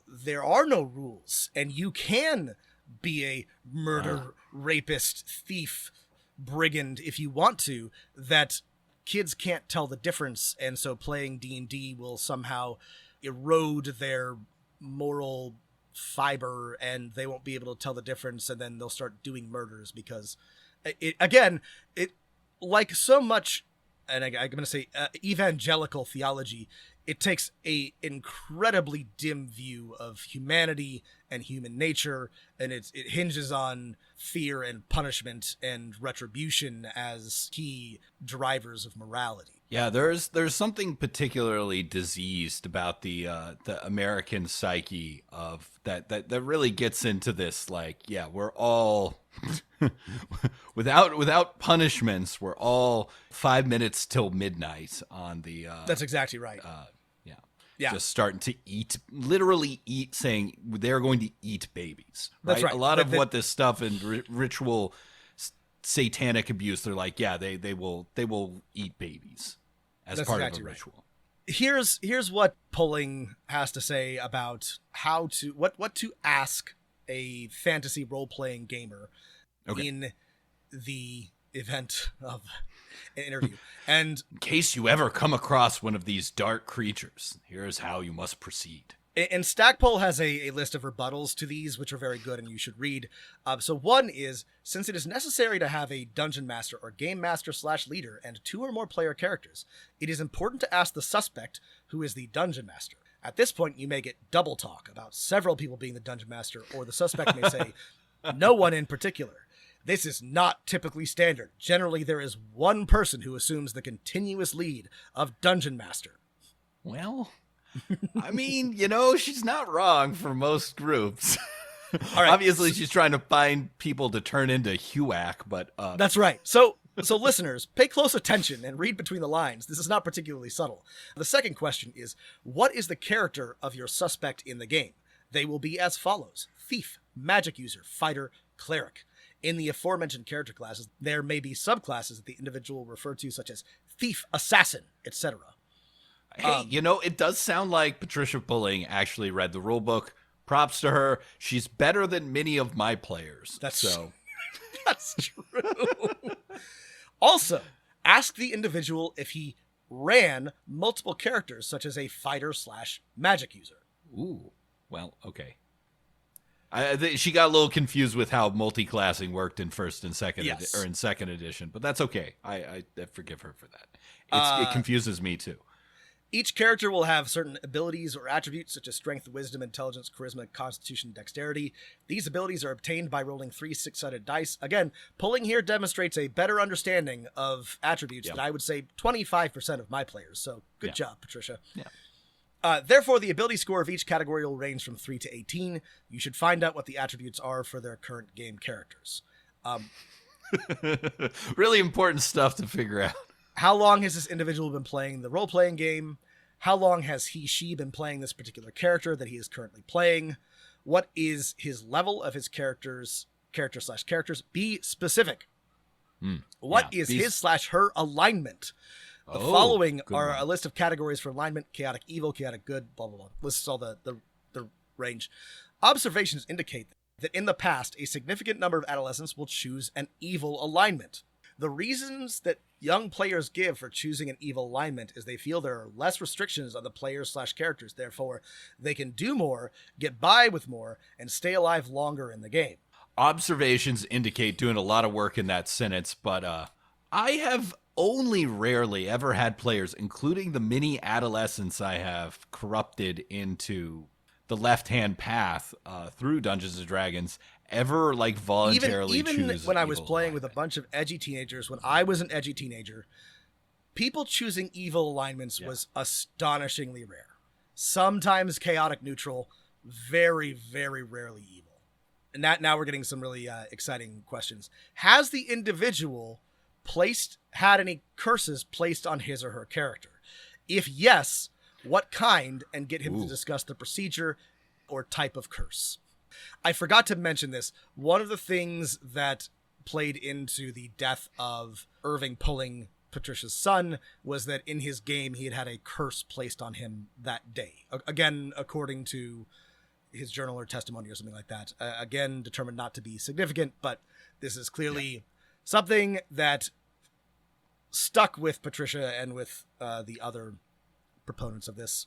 there are no rules and you can be a murder, rapist, thief, brigand if you want to, that kids can't tell the difference, and so playing D&D will somehow erode their moral fiber and they won't be able to tell the difference, and then they'll start doing murders because it like so much, and I'm going to say evangelical theology, it takes a incredibly dim view of humanity and human nature, and it hinges on fear and punishment and retribution as key drivers of morality. Yeah, there's something particularly diseased about the American psyche of that really gets into this, like, yeah, we're all without punishments, we're all 5 minutes till midnight on the That's exactly right. Yeah. Just starting to literally eat, saying they're going to eat babies. Right? That's right. A lot of what this stuff and ritual satanic abuse, they're like, yeah, they will eat babies as That's part exactly of a right. ritual. Here's what Pulling has to say about what to ask a fantasy role-playing gamer in the event of an interview. And in case you ever come across one of these dark creatures, here's how you must proceed. And Stackpole has a list of rebuttals to these, which are very good and you should read. So one is, since it is necessary to have a dungeon master or game master / leader and 2 or more player characters, it is important to ask the suspect who is the dungeon master. At this point, you may get double talk about several people being the dungeon master, or the suspect may say, no one in particular. This is not typically standard. Generally, there is one person who assumes the continuous lead of dungeon master. Well, I mean, she's not wrong for most groups. All right. Obviously, she's trying to find people to turn into HUAC, but... That's right. So So listeners, pay close attention and read between the lines. This is not particularly subtle. The second question is, what is the character of your suspect in the game? They will be as follows: thief, magic user, fighter, cleric. In the aforementioned character classes, there may be subclasses that the individual will refer to, such as thief, assassin, etc. Hey, it does sound like Patricia Pulling actually read the rule book. Props to her. She's better than many of my players. That's true. Also, ask the individual if he ran multiple characters, such as a fighter/magic user. Ooh, well, okay. She got a little confused with how multi-classing worked in first and second, or in second edition, but that's okay. I forgive her for that. It confuses me too. Each character will have certain abilities or attributes such as strength, wisdom, intelligence, charisma, constitution, dexterity. These abilities are obtained by rolling 3 6-sided dice. Again, Pulling here demonstrates a better understanding of attributes than I would say 25% of my players. So good job, Patricia. Yeah. Therefore, the ability score of each category will range from 3 to 18. You should find out what the attributes are for their current game characters. Really important stuff to figure out. How long has this individual been playing the role-playing game? How long has she been playing this particular character that he is currently playing? What is his level of his characters? Be specific. What is his/her alignment? The following are a list of categories for alignment: chaotic evil, chaotic good, blah, blah, blah. Lists all the range. Observations indicate that in the past, a significant number of adolescents will choose an evil alignment. The reasons that young players give for choosing an evil alignment is they feel there are less restrictions on the players/characters. Therefore, they can do more, get by with more, and stay alive longer in the game. Observations indicate doing a lot of work in that sentence, but I have only rarely ever had players, including the many adolescents I have corrupted into the left-hand path through Dungeons & Dragons, ever like voluntarily choose even when I was evil playing alignment. with a bunch of edgy teenagers, when I was an edgy teenager, people choosing evil alignments was astonishingly rare. Sometimes chaotic neutral, very, very rarely evil. And now we're getting some really exciting questions. Has the individual had any curses placed on his or her character? If yes, what kind, and get him to discuss the procedure or type of curse. I forgot to mention this. One of the things that played into the death of Irving Pulling, Patricia's son, was that in his game he had a curse placed on him that day. Again, according to his journal or testimony or something like that. Again, determined not to be significant, but this is clearly something that stuck with Patricia and with the other proponents of this.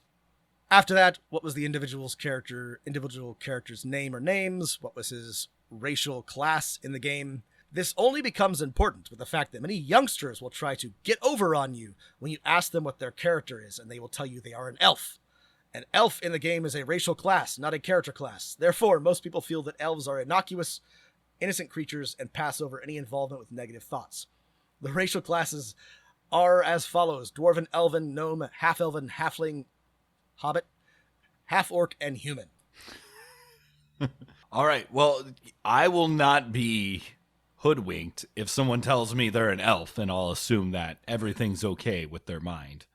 After that, what was the individual character's name or names? What was his racial class in the game? This only becomes important with the fact that many youngsters will try to get over on you when you ask them what their character is, and they will tell you they are an elf. An elf in the game is a racial class, not a character class. Therefore, most people feel that elves are innocuous, innocent creatures and pass over any involvement with negative thoughts. The racial classes are as follows: dwarven, elven, gnome, half-elven, halfling, hobbit, half-orc, and human. All right. Well, I will not be hoodwinked if someone tells me they're an elf, and I'll assume that everything's okay with their mind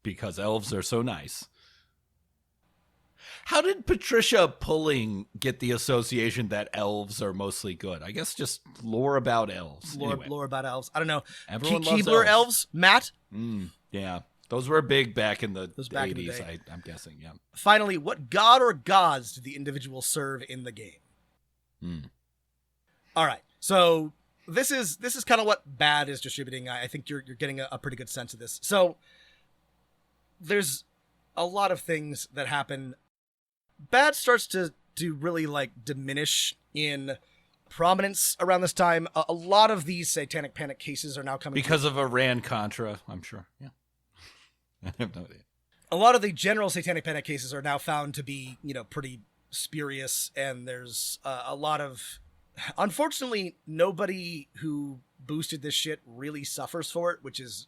because elves are so nice. How did Patricia Pulling get the association that elves are mostly good? I guess just lore about elves. Lore about elves. I don't know. Everyone loves Keebler elves. Matt? Yeah. Those were big back in the back in the 80s, day. I'm guessing, yeah. Finally, what god or gods did the individual serve in the game? All right. So this is kind of what B.A.D.D is distributing. I think you're getting a pretty good sense of this. So there's a lot of things that happen. B.A.D starts to really like diminish in prominence around this time. A lot of these Satanic Panic cases are now coming because of Iran-Contra, I'm sure. Yeah. I have no idea. A lot of the general Satanic Panic cases are now found to be, pretty spurious, and there's a lot of... Unfortunately, nobody who boosted this shit really suffers for it, which is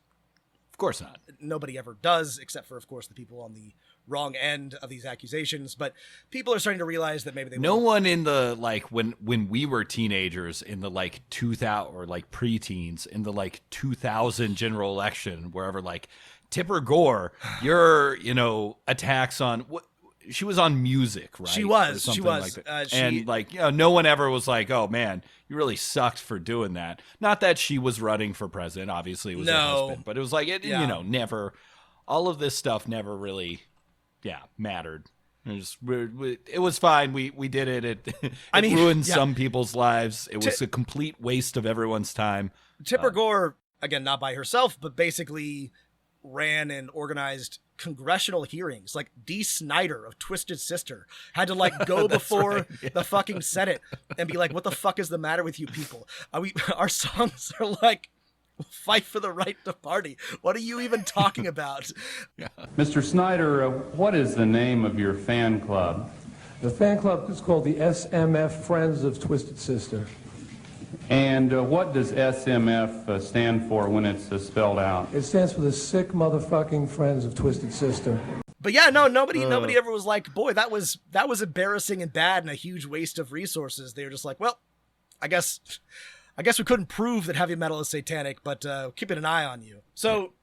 Of course not. Nobody ever does, except for, of course, the people on the wrong end of these accusations. But people are starting to realize that maybe they no one in the like when we were teenagers in the like 2000 or like preteens in the like 2000 general election, wherever like Tipper Gore, your attacks on what. She was on music, right? She was. Like that. And like, no one ever was like, "Oh man, you really sucked for doing that." Not that she was running for president. Obviously, it was her husband, but it was like never. All of this stuff never really, mattered. It was fine. We did it. It ruined some people's lives. It was a complete waste of everyone's time. Tipper Gore, again, not by herself, but basically ran and organized congressional hearings. Like Dee Snider of Twisted Sister had to like go before the fucking Senate and be like, what the fuck is the matter with you people? Our songs are like, fight for the right to party. What are you even talking about? Mr. Snyder, what is the name of your fan club? The fan club is called the SMF Friends of Twisted Sister. And what does SMF stand for when it's spelled out? It stands for the Sick Motherfucking Friends of Twisted Sister. But yeah, no, nobody ever was like, boy, that was embarrassing and bad and a huge waste of resources. They were just like, well, I guess we couldn't prove that heavy metal is satanic, but keeping an eye on you. So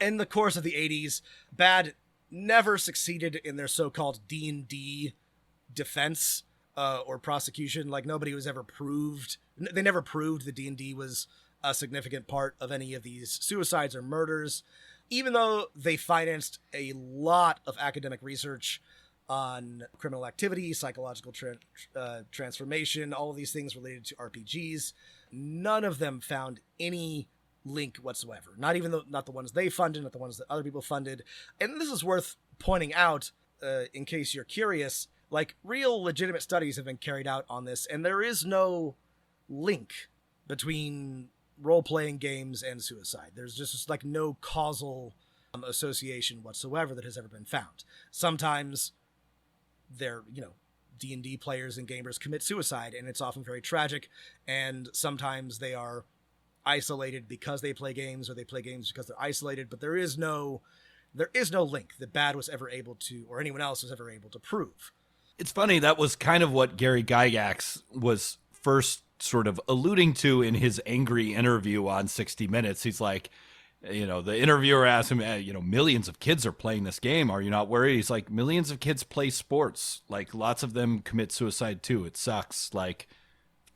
in the course of the 80s, B.A.D.D never succeeded in their so-called D&D defense or prosecution. Like nobody was ever proved. They never proved that D&D was a significant part of any of these suicides or murders, even though they financed a lot of academic research on criminal activity, psychological transformation, all of these things related to RPGs. None of them found any link whatsoever. Not the ones they funded, not the ones that other people funded. And this is worth pointing out, in case you're curious, like real legitimate studies have been carried out on this, and there is no link between role-playing games and suicide. There's just like no causal association whatsoever that has ever been found. Sometimes they're, D&D players and gamers commit suicide, and it's often very tragic, and sometimes they are isolated because they play games, or they play games because they're isolated, but there is no link that B.A.D.D was ever able to, or anyone else was ever able to prove. It's funny, that was kind of what Gary Gygax was first sort of alluding to in his angry interview on 60 Minutes. He's like, the interviewer asked him, millions of kids are playing this game. Are you not worried? He's like, millions of kids play sports. Like, lots of them commit suicide too. It sucks. Like,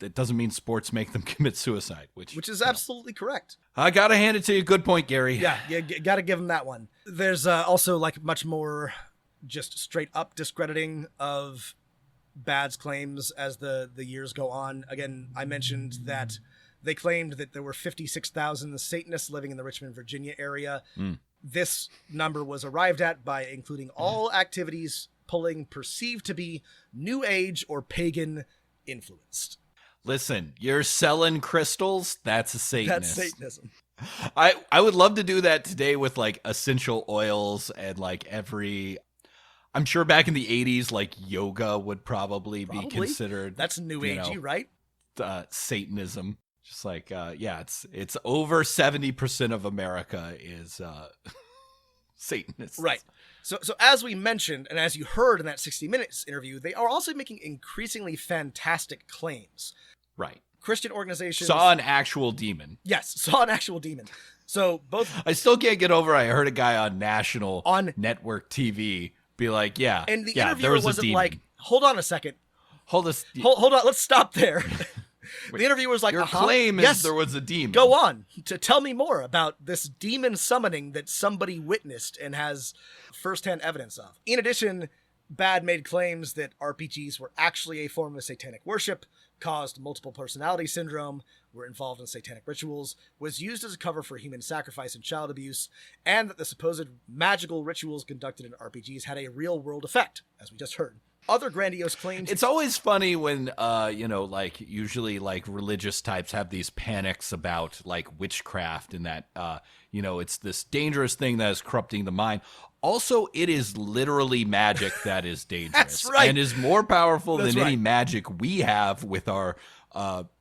that doesn't mean sports make them commit suicide, which is absolutely correct. I got to hand it to you. Good point, Gary. Yeah, got to give him that one. There's also like much more just straight up discrediting of B.A.D.'s claims as the years go on. Again, I mentioned that they claimed that there were 56,000 Satanists living in the Richmond, Virginia area. This number was arrived at by including all activities pulling perceived to be New Age or pagan influenced. Listen, you're selling crystals? That's a Satanist. That's Satanism. I would love to do that today with like essential oils and like I'm sure back in the 80s, like yoga would probably be considered. That's New Agey, right? Satanism. Just like, it's over 70% of America is Satanists. Right. So as we mentioned, and as you heard in that 60 Minutes interview, they are also making increasingly fantastic claims. Right. Christian organizations saw an actual demon. Yes, saw an actual demon. So both. I still can't get over. I heard a guy on national network TV be like, and the interviewer wasn't like, hold on a second, hold on, let's stop there. The interviewer was like, your claim is there was a demon. Go on to tell me more about this demon summoning that somebody witnessed and has firsthand evidence of. In addition, B.A.D. made claims that RPGs were actually a form of satanic worship, caused multiple personality syndrome, were involved in satanic rituals, was used as a cover for human sacrifice and child abuse, and that the supposed magical rituals conducted in RPGs had a real-world effect, as we just heard. Other grandiose claims. It's always funny when, like usually like religious types have these panics about like witchcraft and that, it's this dangerous thing that is corrupting the mind. Also, it is literally magic that is dangerous. That's right. And is more powerful than any magic we have with our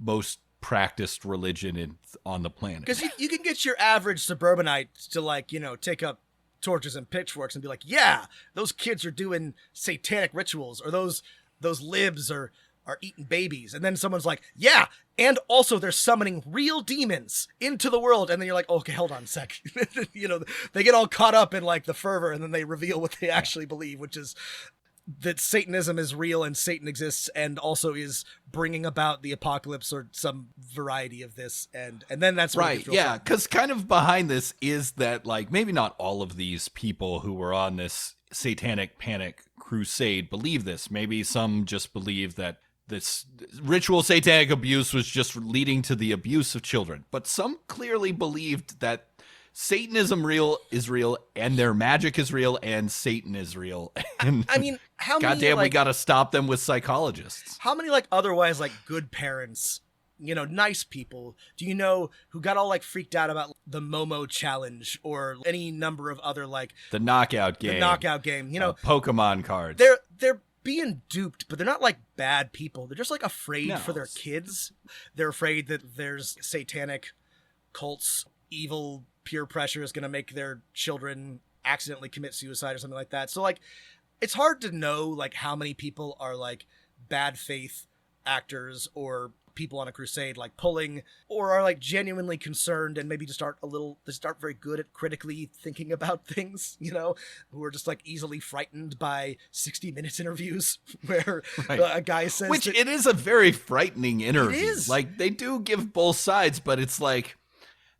most practiced religion on the planet. Because you can get your average suburbanite to, like, take up torches and pitchforks and be like, yeah, those kids are doing satanic rituals, or those libs are eating babies. And then someone's like, yeah, and also they're summoning real demons into the world. And then you're like, okay, hold on a sec. They get all caught up in, like, the fervor, and then they reveal what they actually believe, which is that Satanism is real and Satan exists and also is bringing about the apocalypse or some variety of this. And then that's right. Yeah. Because kind of behind this is that, like, maybe not all of these people who were on this Satanic Panic crusade believe this. Maybe some just believe that this ritual satanic abuse was just leading to the abuse of children. But some clearly believed that Satanism is real, and their magic is real, and Satan is real. And I mean, how many, goddamn, we got to stop them with psychologists. How many, like, otherwise, like, good parents, nice people, do you know who got all, like, freaked out about the Momo challenge or any number of other, like, the knockout game, Pokemon cards? They're being duped, but they're not, like, bad people. They're just, like, afraid for their kids. They're afraid that there's satanic cults, evil peer pressure is going to make their children accidentally commit suicide or something like that. So, like, it's hard to know, like, how many people are, like, bad faith actors or people on a crusade, like, pulling, or are, like, genuinely concerned and maybe just aren't very good at critically thinking about things, who are just, like, easily frightened by 60 Minutes interviews where a guy says, which it is a very frightening interview. It is. Like, they do give both sides, but it's like,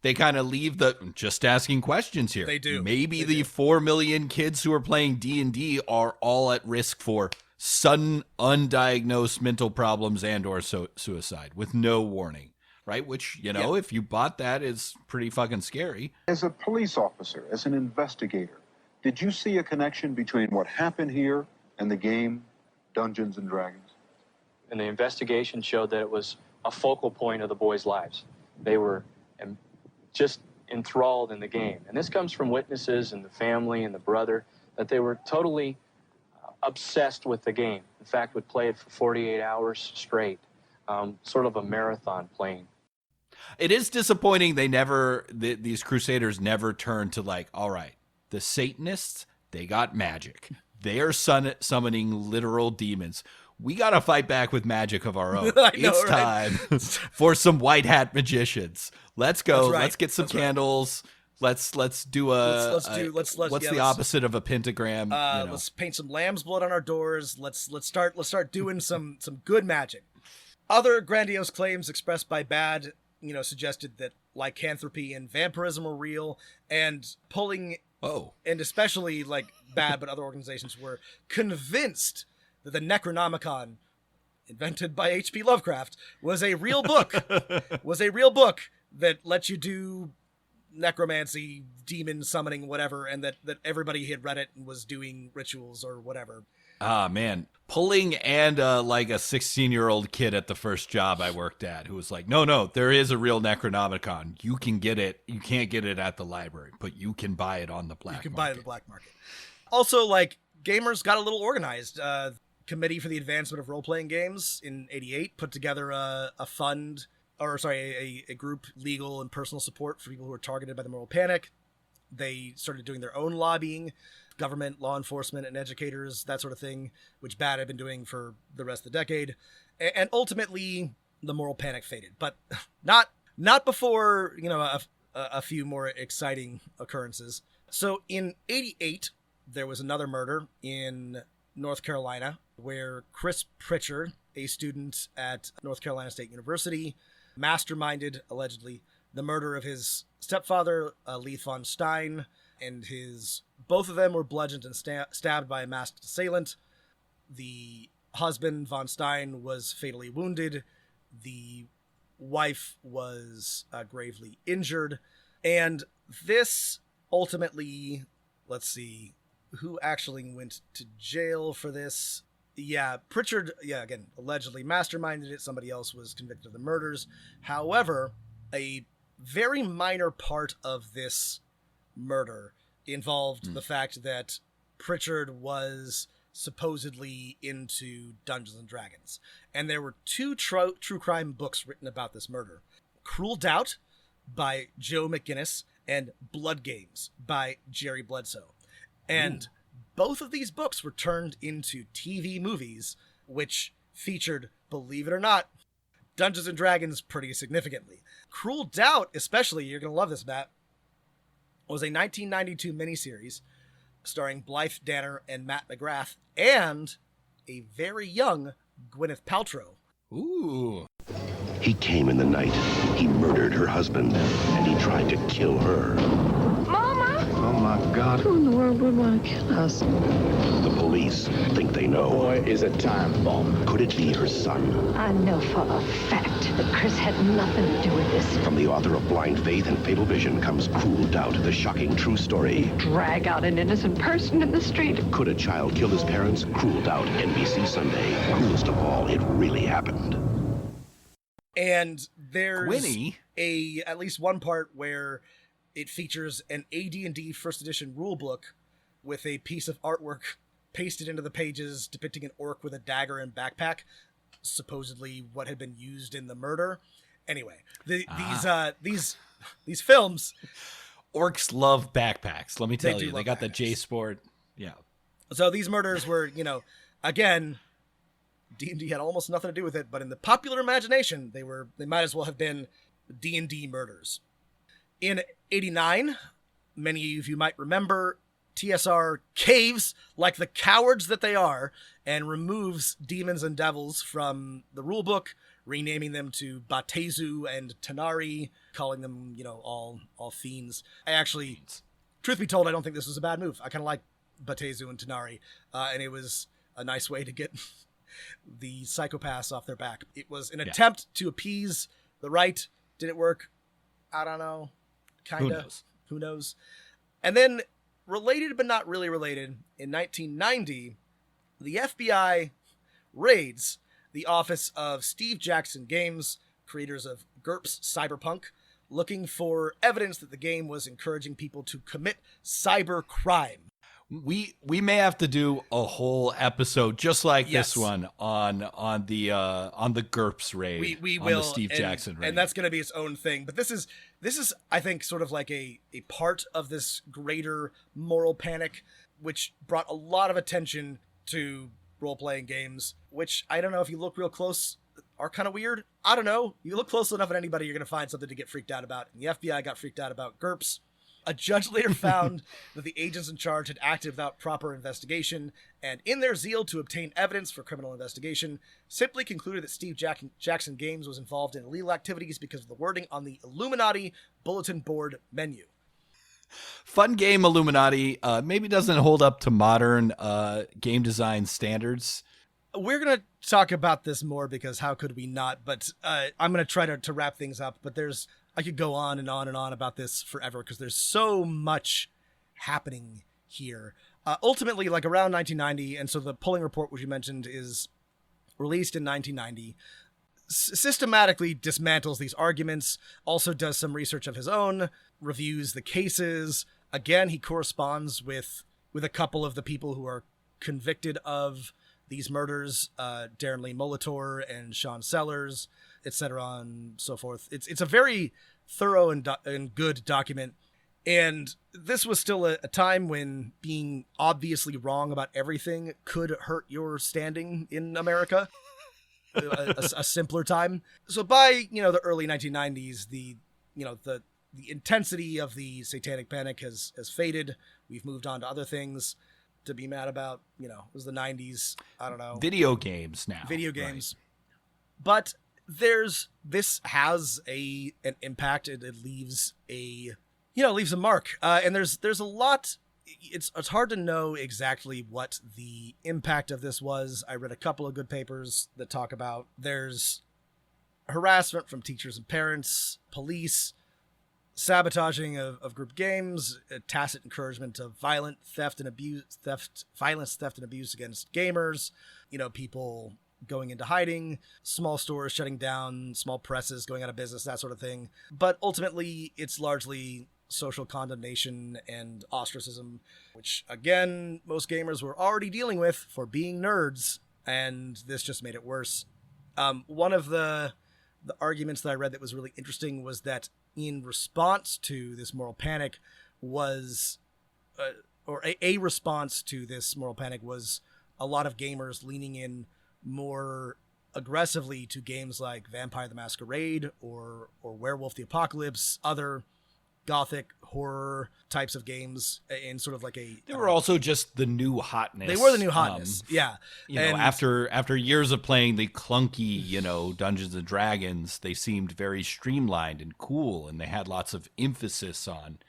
they kind of leave just asking questions here. They do. Maybe the 4 million kids who are playing D&D are all at risk for sudden undiagnosed mental problems and or suicide with no warning, right? Which, if you bought that, is pretty fucking scary. As a police officer, as an investigator, did you see a connection between what happened here and the game Dungeons and Dragons? And the investigation showed that it was a focal point of the boys' lives. They were just enthralled in the game. And this comes from witnesses and the family and the brother, that they were totally obsessed with the game. In fact, would play it for 48 hours straight, sort of a marathon playing. It is disappointing these crusaders never turned to, like, all right, the Satanists, they got magic. They are summoning literal demons. We got to fight back with magic of our own. It's time for some white hat magicians. Let's go. Right. Let's get some candles. Right. Let's do what's the opposite of a pentagram? Let's paint some lamb's blood on our doors. Let's start doing some good magic. Other grandiose claims expressed by B.A.D.D, suggested that lycanthropy and vampirism were real, and and especially, like, B.A.D.D, but other organizations were convinced that the Necronomicon, invented by H.P. Lovecraft, was a real book. That lets you do necromancy, demon summoning, whatever, and that everybody had read it and was doing rituals or whatever. Ah, man. Pulling and like a 16-year-old kid at the first job I worked at who was like, no, there is a real Necronomicon. You can get it. You can't get it at the library, but you can buy it on the black market. You can buy it on the black market. Also, like, gamers got a little organized. Committee for the Advancement of Role-Playing Games in '88 put together a group, legal and personal support for people who were targeted by the moral panic. They started doing their own lobbying, government, law enforcement, and educators, that sort of thing, which B.A.D.D had been doing for the rest of the decade. And ultimately, the moral panic faded, but not before, a few more exciting occurrences. So in '88, there was another murder in North Carolina where Chris Pritchard, a student at North Carolina State University, masterminded, allegedly, the murder of his stepfather, Leith Von Stein, and both of them were bludgeoned and stabbed by a masked assailant. The husband, Von Stein, was fatally wounded. The wife was gravely injured. And this ultimately, let's see, who actually went to jail for this? Yeah, Pritchard, again, allegedly masterminded it. Somebody else was convicted of the murders. However, a very minor part of this murder involved the fact that Pritchard was supposedly into Dungeons and Dragons. And there were two true crime books written about this murder. Cruel Doubt by Joe McGinnis and Blood Games by Jerry Bledsoe. And both of these books were turned into TV movies, which featured, believe it or not, Dungeons and Dragons pretty significantly. Cruel Doubt, especially, you're going to love this, Matt, was a 1992 miniseries starring Blythe Danner and Matt McGrath and a very young Gwyneth Paltrow. Ooh. He came in the night, he murdered her husband, and he tried to kill her. Mama! Oh my God. Who in the world would want to kill us? The police think they know. Boy is a time bomb. Could it be her son? I know for a fact that Chris had nothing to do with this. From the author of Blind Faith and Fatal Vision comes Cruel Doubt, the shocking true story. Drag out an innocent person in the street. Could a child kill his parents? Cruel Doubt, NBC Sunday. Coolest of all, it really happened. And there's Quinny? at least one part where it features an AD&D first edition rulebook with a piece of artwork pasted into the pages depicting an orc with a dagger and backpack, supposedly what had been used in the murder. Anyway, these films, orcs love backpacks. Let me tell you, they got backpacks. the J Sport. Yeah. So these murders were, again, D&D had almost nothing to do with it, but in the popular imagination, they might as well have been D&D murders. In 89, many of you might remember, TSR caves like the cowards that they are and removes demons and devils from the rulebook, renaming them to Batezu and Tanari, calling them, all fiends. I actually, truth be told, I don't think this was a bad move. I kind of like Batezu and Tanari, and it was a nice way to get the psychopaths off their back. It was an attempt to appease the right. Did it work? I don't know. Kinda. Who knows? And then, related but not really related, in 1990, the FBI raids the office of Steve Jackson Games, creators of GURPS Cyberpunk, looking for evidence that the game was encouraging people to commit cyber crime. We may have to do a whole episode just like this one on the GURPS raid. We on will, the Steve Jackson raid. And that's going to be its own thing. But this is I think sort of like a part of this greater moral panic, which brought a lot of attention to role-playing games, which I don't know if you look real close are kind of weird. I don't know. You look close enough at anybody, you're going to find something to get freaked out about. And the FBI got freaked out about GURPS. A judge later found that the agents in charge had acted without proper investigation, and in their zeal to obtain evidence for criminal investigation, simply concluded that Steve Jackson Games was involved in illegal activities because of the wording on the Illuminati bulletin board menu. Fun game, Illuminati. Maybe doesn't hold up to modern game design standards. We're going to talk about this more because how could we not? But I'm going to try to wrap things up. But I could go on and on and on about this forever because there's so much happening here. Ultimately, like around 1990, and so the polling report, which you mentioned, is released in 1990, systematically dismantles these arguments, also does some research of his own, reviews the cases. Again, he corresponds with a couple of the people who are convicted of these murders, Darren Lee Molitor and Sean Sellers, etc., and so forth. It's a very thorough and good document. And this was still a time when being obviously wrong about everything could hurt your standing in America. a simpler time. So by, the early 1990s, the intensity of the Satanic Panic has faded. We've moved on to other things to be mad about. It was the 90s. I don't know. Video games now. Video games. Right. But this has an impact. It leaves leaves a mark. And there's a lot. It's hard to know exactly what the impact of this was. I read a couple of good papers that talk about there's harassment from teachers and parents, police, sabotaging of group games, tacit encouragement of violence, theft and abuse against gamers, people going into hiding, small stores shutting down, small presses going out of business, that sort of thing. But ultimately, it's largely social condemnation and ostracism, which again, most gamers were already dealing with for being nerds, and this just made it worse. One of the arguments that I read that was really interesting was that in response to this moral panic was, a response to this moral panic was a lot of gamers leaning in more aggressively to games like Vampire the Masquerade or Werewolf the Apocalypse, other gothic horror types of games in sort of like a... They were also just the new hotness. They were the new hotness, yeah. You know, after years of playing the clunky, you know, Dungeons and Dragons, they seemed very streamlined and cool, and they had lots of emphasis on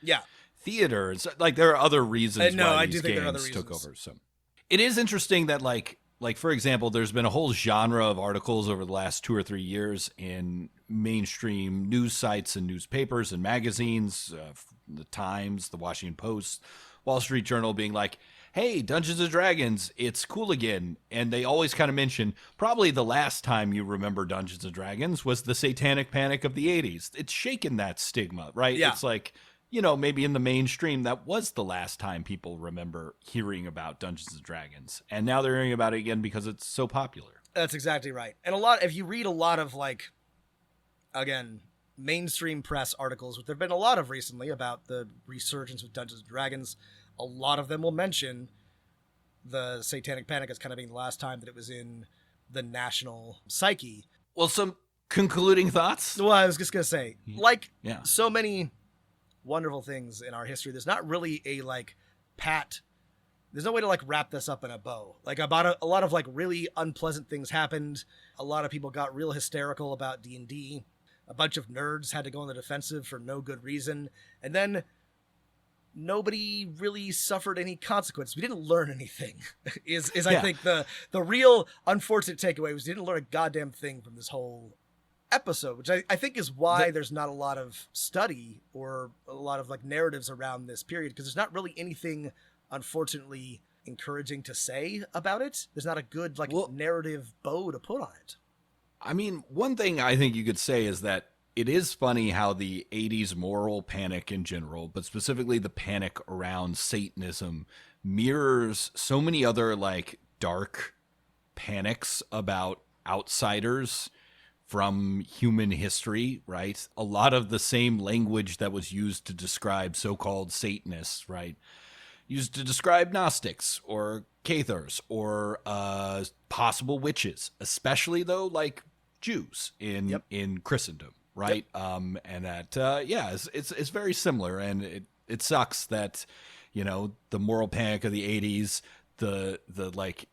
theater. Like, there are other reasons why these games took over. So it is interesting that, like for example, there's been a whole genre of articles over the last 2 or 3 years in mainstream news sites and newspapers and magazines, the Times, the Washington Post, Wall Street Journal, being like, hey, Dungeons and Dragons, it's cool again. And they always kind of mention, probably the last time you remember Dungeons and Dragons was the Satanic Panic of the 80s. It's shaken that stigma, right? Yeah. It's like, you know, maybe in the mainstream, that was the last time people remember hearing about Dungeons and Dragons. And now they're hearing about it again because it's so popular. That's exactly right. And if you read a lot of, like, again, mainstream press articles, which there have been a lot of recently about the resurgence of Dungeons and Dragons, a lot of them will mention the Satanic Panic as kind of being the last time that it was in the national psyche. Well, some concluding thoughts? Well, I was just going to say, so many wonderful things in our history, there's not really a there's no way to wrap this up in a bow. Like, about a lot of really unpleasant things happened. A lot of people got real hysterical about D&D. A bunch of nerds had to go on the defensive for no good reason. And then nobody really suffered any consequence. We didn't learn anything I think the real unfortunate takeaway was we didn't learn a goddamn thing from this whole episode, which I think is why there's not a lot of study or a lot of narratives around this period, because there's not really anything, unfortunately, encouraging to say about it. There's not a good narrative bow to put on it. I mean, one thing I think you could say is that it is funny how the 80s moral panic in general, but specifically the panic around Satanism, mirrors so many other dark panics about outsiders from human history, right? A lot of the same language that was used to describe so-called Satanists, right? Used to describe Gnostics or Cathars or possible witches, especially though Jews in Christendom, right? And that it's very similar, and it sucks that the moral panic of the 80s, the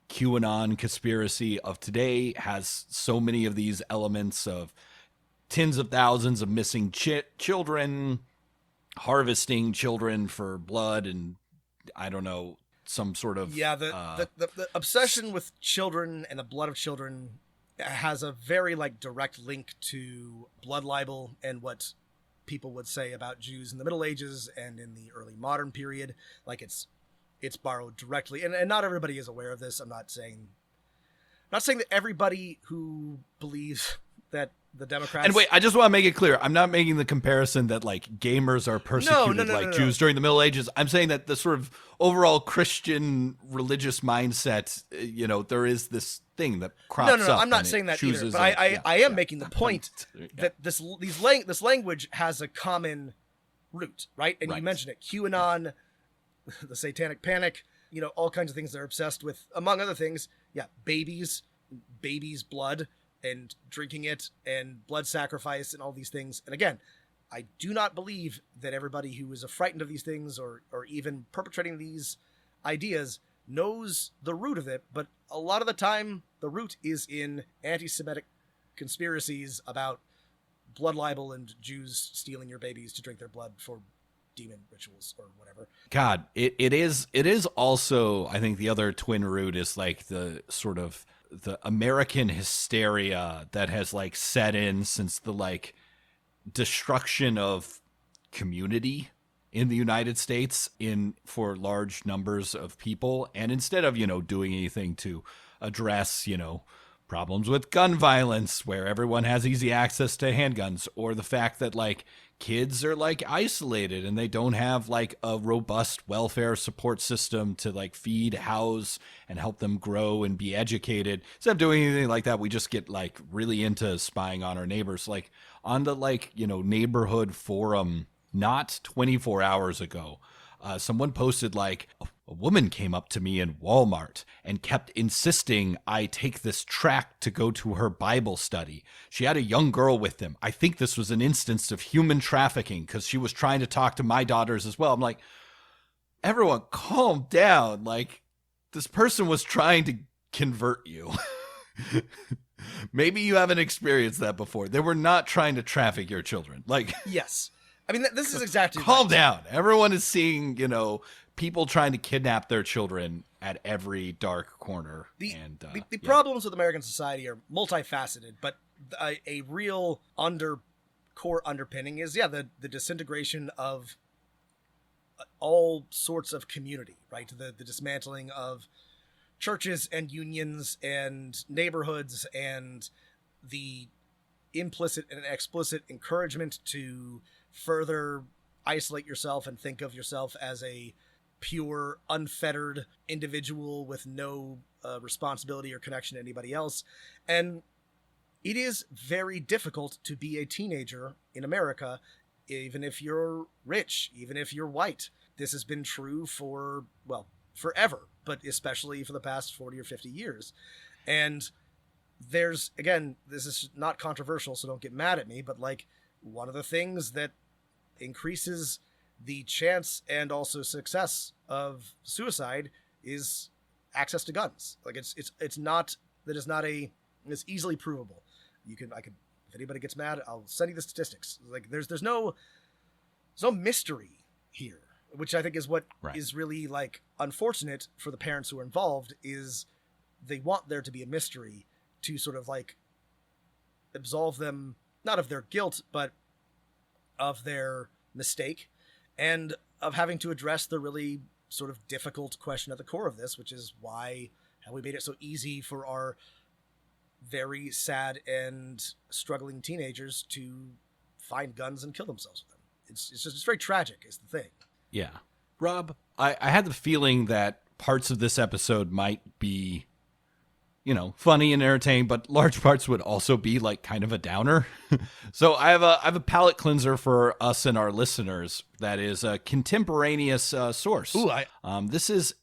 QAnon conspiracy of today has so many of these elements of tens of thousands of missing children, harvesting children for blood, and I don't know, some sort of the obsession with children and the blood of children has a very direct link to blood libel and what people would say about Jews in the Middle Ages and in the early modern period. It's borrowed directly, and not everybody is aware of this. I'm not saying that everybody who believes that the Democrats... And wait, I just want to make it clear. I'm not making the comparison that gamers are persecuted Jews during the Middle Ages. I'm saying that the sort of overall Christian religious mindset, there is this thing that crops up. No, I'm not saying that either. But I am making the point that this language has a common root, right? And you mentioned it, QAnon, the Satanic Panic, all kinds of things they're obsessed with, among other things. Yeah, babies' blood and drinking it and blood sacrifice and all these things. And again, I do not believe that everybody who is frightened of these things or even perpetrating these ideas knows the root of it. But a lot of the time, the root is in anti-Semitic conspiracies about blood libel and Jews stealing your babies to drink their blood for demon rituals or whatever. God, it is also, I think the other twin root is the sort of the American hysteria that has set in since the destruction of community in the United States for large numbers of people. And instead of, doing anything to address, problems with gun violence, where everyone has easy access to handguns, or the fact that like kids are like isolated and they don't have like a robust welfare support system to like feed, house, and help them grow and be educated. Instead of doing anything like that, we just get like really into spying on our neighbors. Like on the like, you know, neighborhood forum, not 24 hours ago, someone posted like a woman came up to me in Walmart and kept insisting I take this tract to go to her Bible study. She had a young girl with them. I think this was an instance of human trafficking because she was trying to talk to my daughters as well. I'm like, everyone calm down. Like, this person was trying to convert you. Maybe you haven't experienced that before. They were not trying to traffic your children. Like, yes. I mean, this is exactly calm down. Everyone is seeing, you know, people trying to kidnap their children at every dark corner. The problems with American society are multifaceted, but a real core underpinning is, the disintegration of all sorts of community, right? The dismantling of churches and unions and neighborhoods, and the implicit and explicit encouragement to further isolate yourself and think of yourself as a pure, unfettered individual with no responsibility or connection to anybody else. And it is very difficult to be a teenager in America, even if you're rich, even if you're white. This has been true for, well, forever, but especially for the past 40 or 50 years. And there's, again, this is not controversial, so don't get mad at me, but like, one of the things that increases the chance and also success of suicide is access to guns. Like, it's easily provable. If anybody gets mad, I'll send you the statistics. Like, there's no mystery here, which I think is what is really like unfortunate for the parents who are involved, is they want there to be a mystery to sort of like absolve them, not of their guilt, but of their mistake, and of having to address the really sort of difficult question at the core of this, which is why have we made it so easy for our very sad and struggling teenagers to find guns and kill themselves with them. It's very tragic is the thing. Yeah. Rob, I had the feeling that parts of this episode might be, you know, funny and entertaining, but large parts would also be like kind of a downer. So I have a palate cleanser for us and our listeners that is a contemporaneous source. Ooh, this is,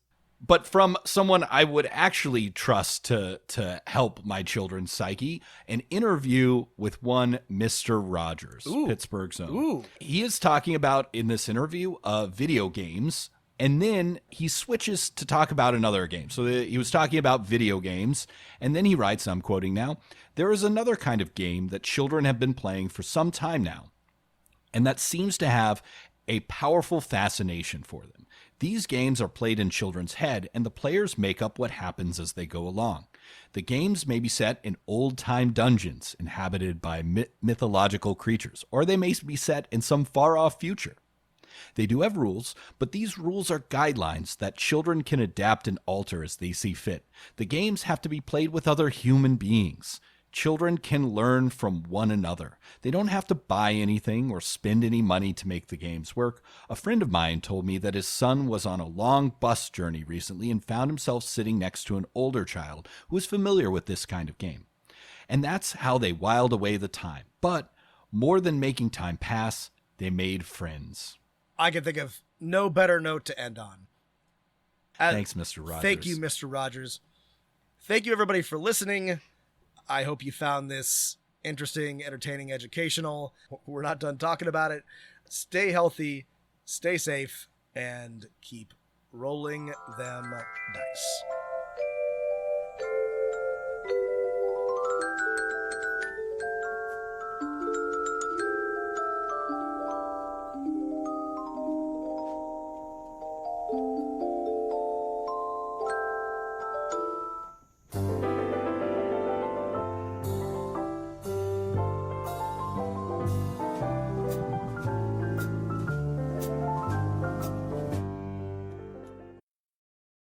but from someone I would actually trust to help my children's psyche, an interview with one Mr. Rogers, Pittsburgh's own. Ooh. He is talking about, in this interview, video games. And then he switches to talk about another game. So he was talking about video games. And then he writes, I'm quoting now, "There is another kind of game that children have been playing for some time now, and that seems to have a powerful fascination for them. These games are played in children's head, and the players make up what happens as they go along. The games may be set in old-time dungeons inhabited by mythological creatures, or they may be set in some far-off future. They do have rules, but these rules are guidelines that children can adapt and alter as they see fit. The games have to be played with other human beings. Children can learn from one another. They don't have to buy anything or spend any money to make the games work. A friend of mine told me that his son was on a long bus journey recently and found himself sitting next to an older child who was familiar with this kind of game. And that's how they whiled away the time. But more than making time pass, they made friends." I can think of no better note to end on. Thanks, Mr. Rogers. Thank you, Mr. Rogers. Thank you, everybody, for listening. I hope you found this interesting, entertaining, educational. We're not done talking about it. Stay healthy, stay safe, and keep rolling them dice.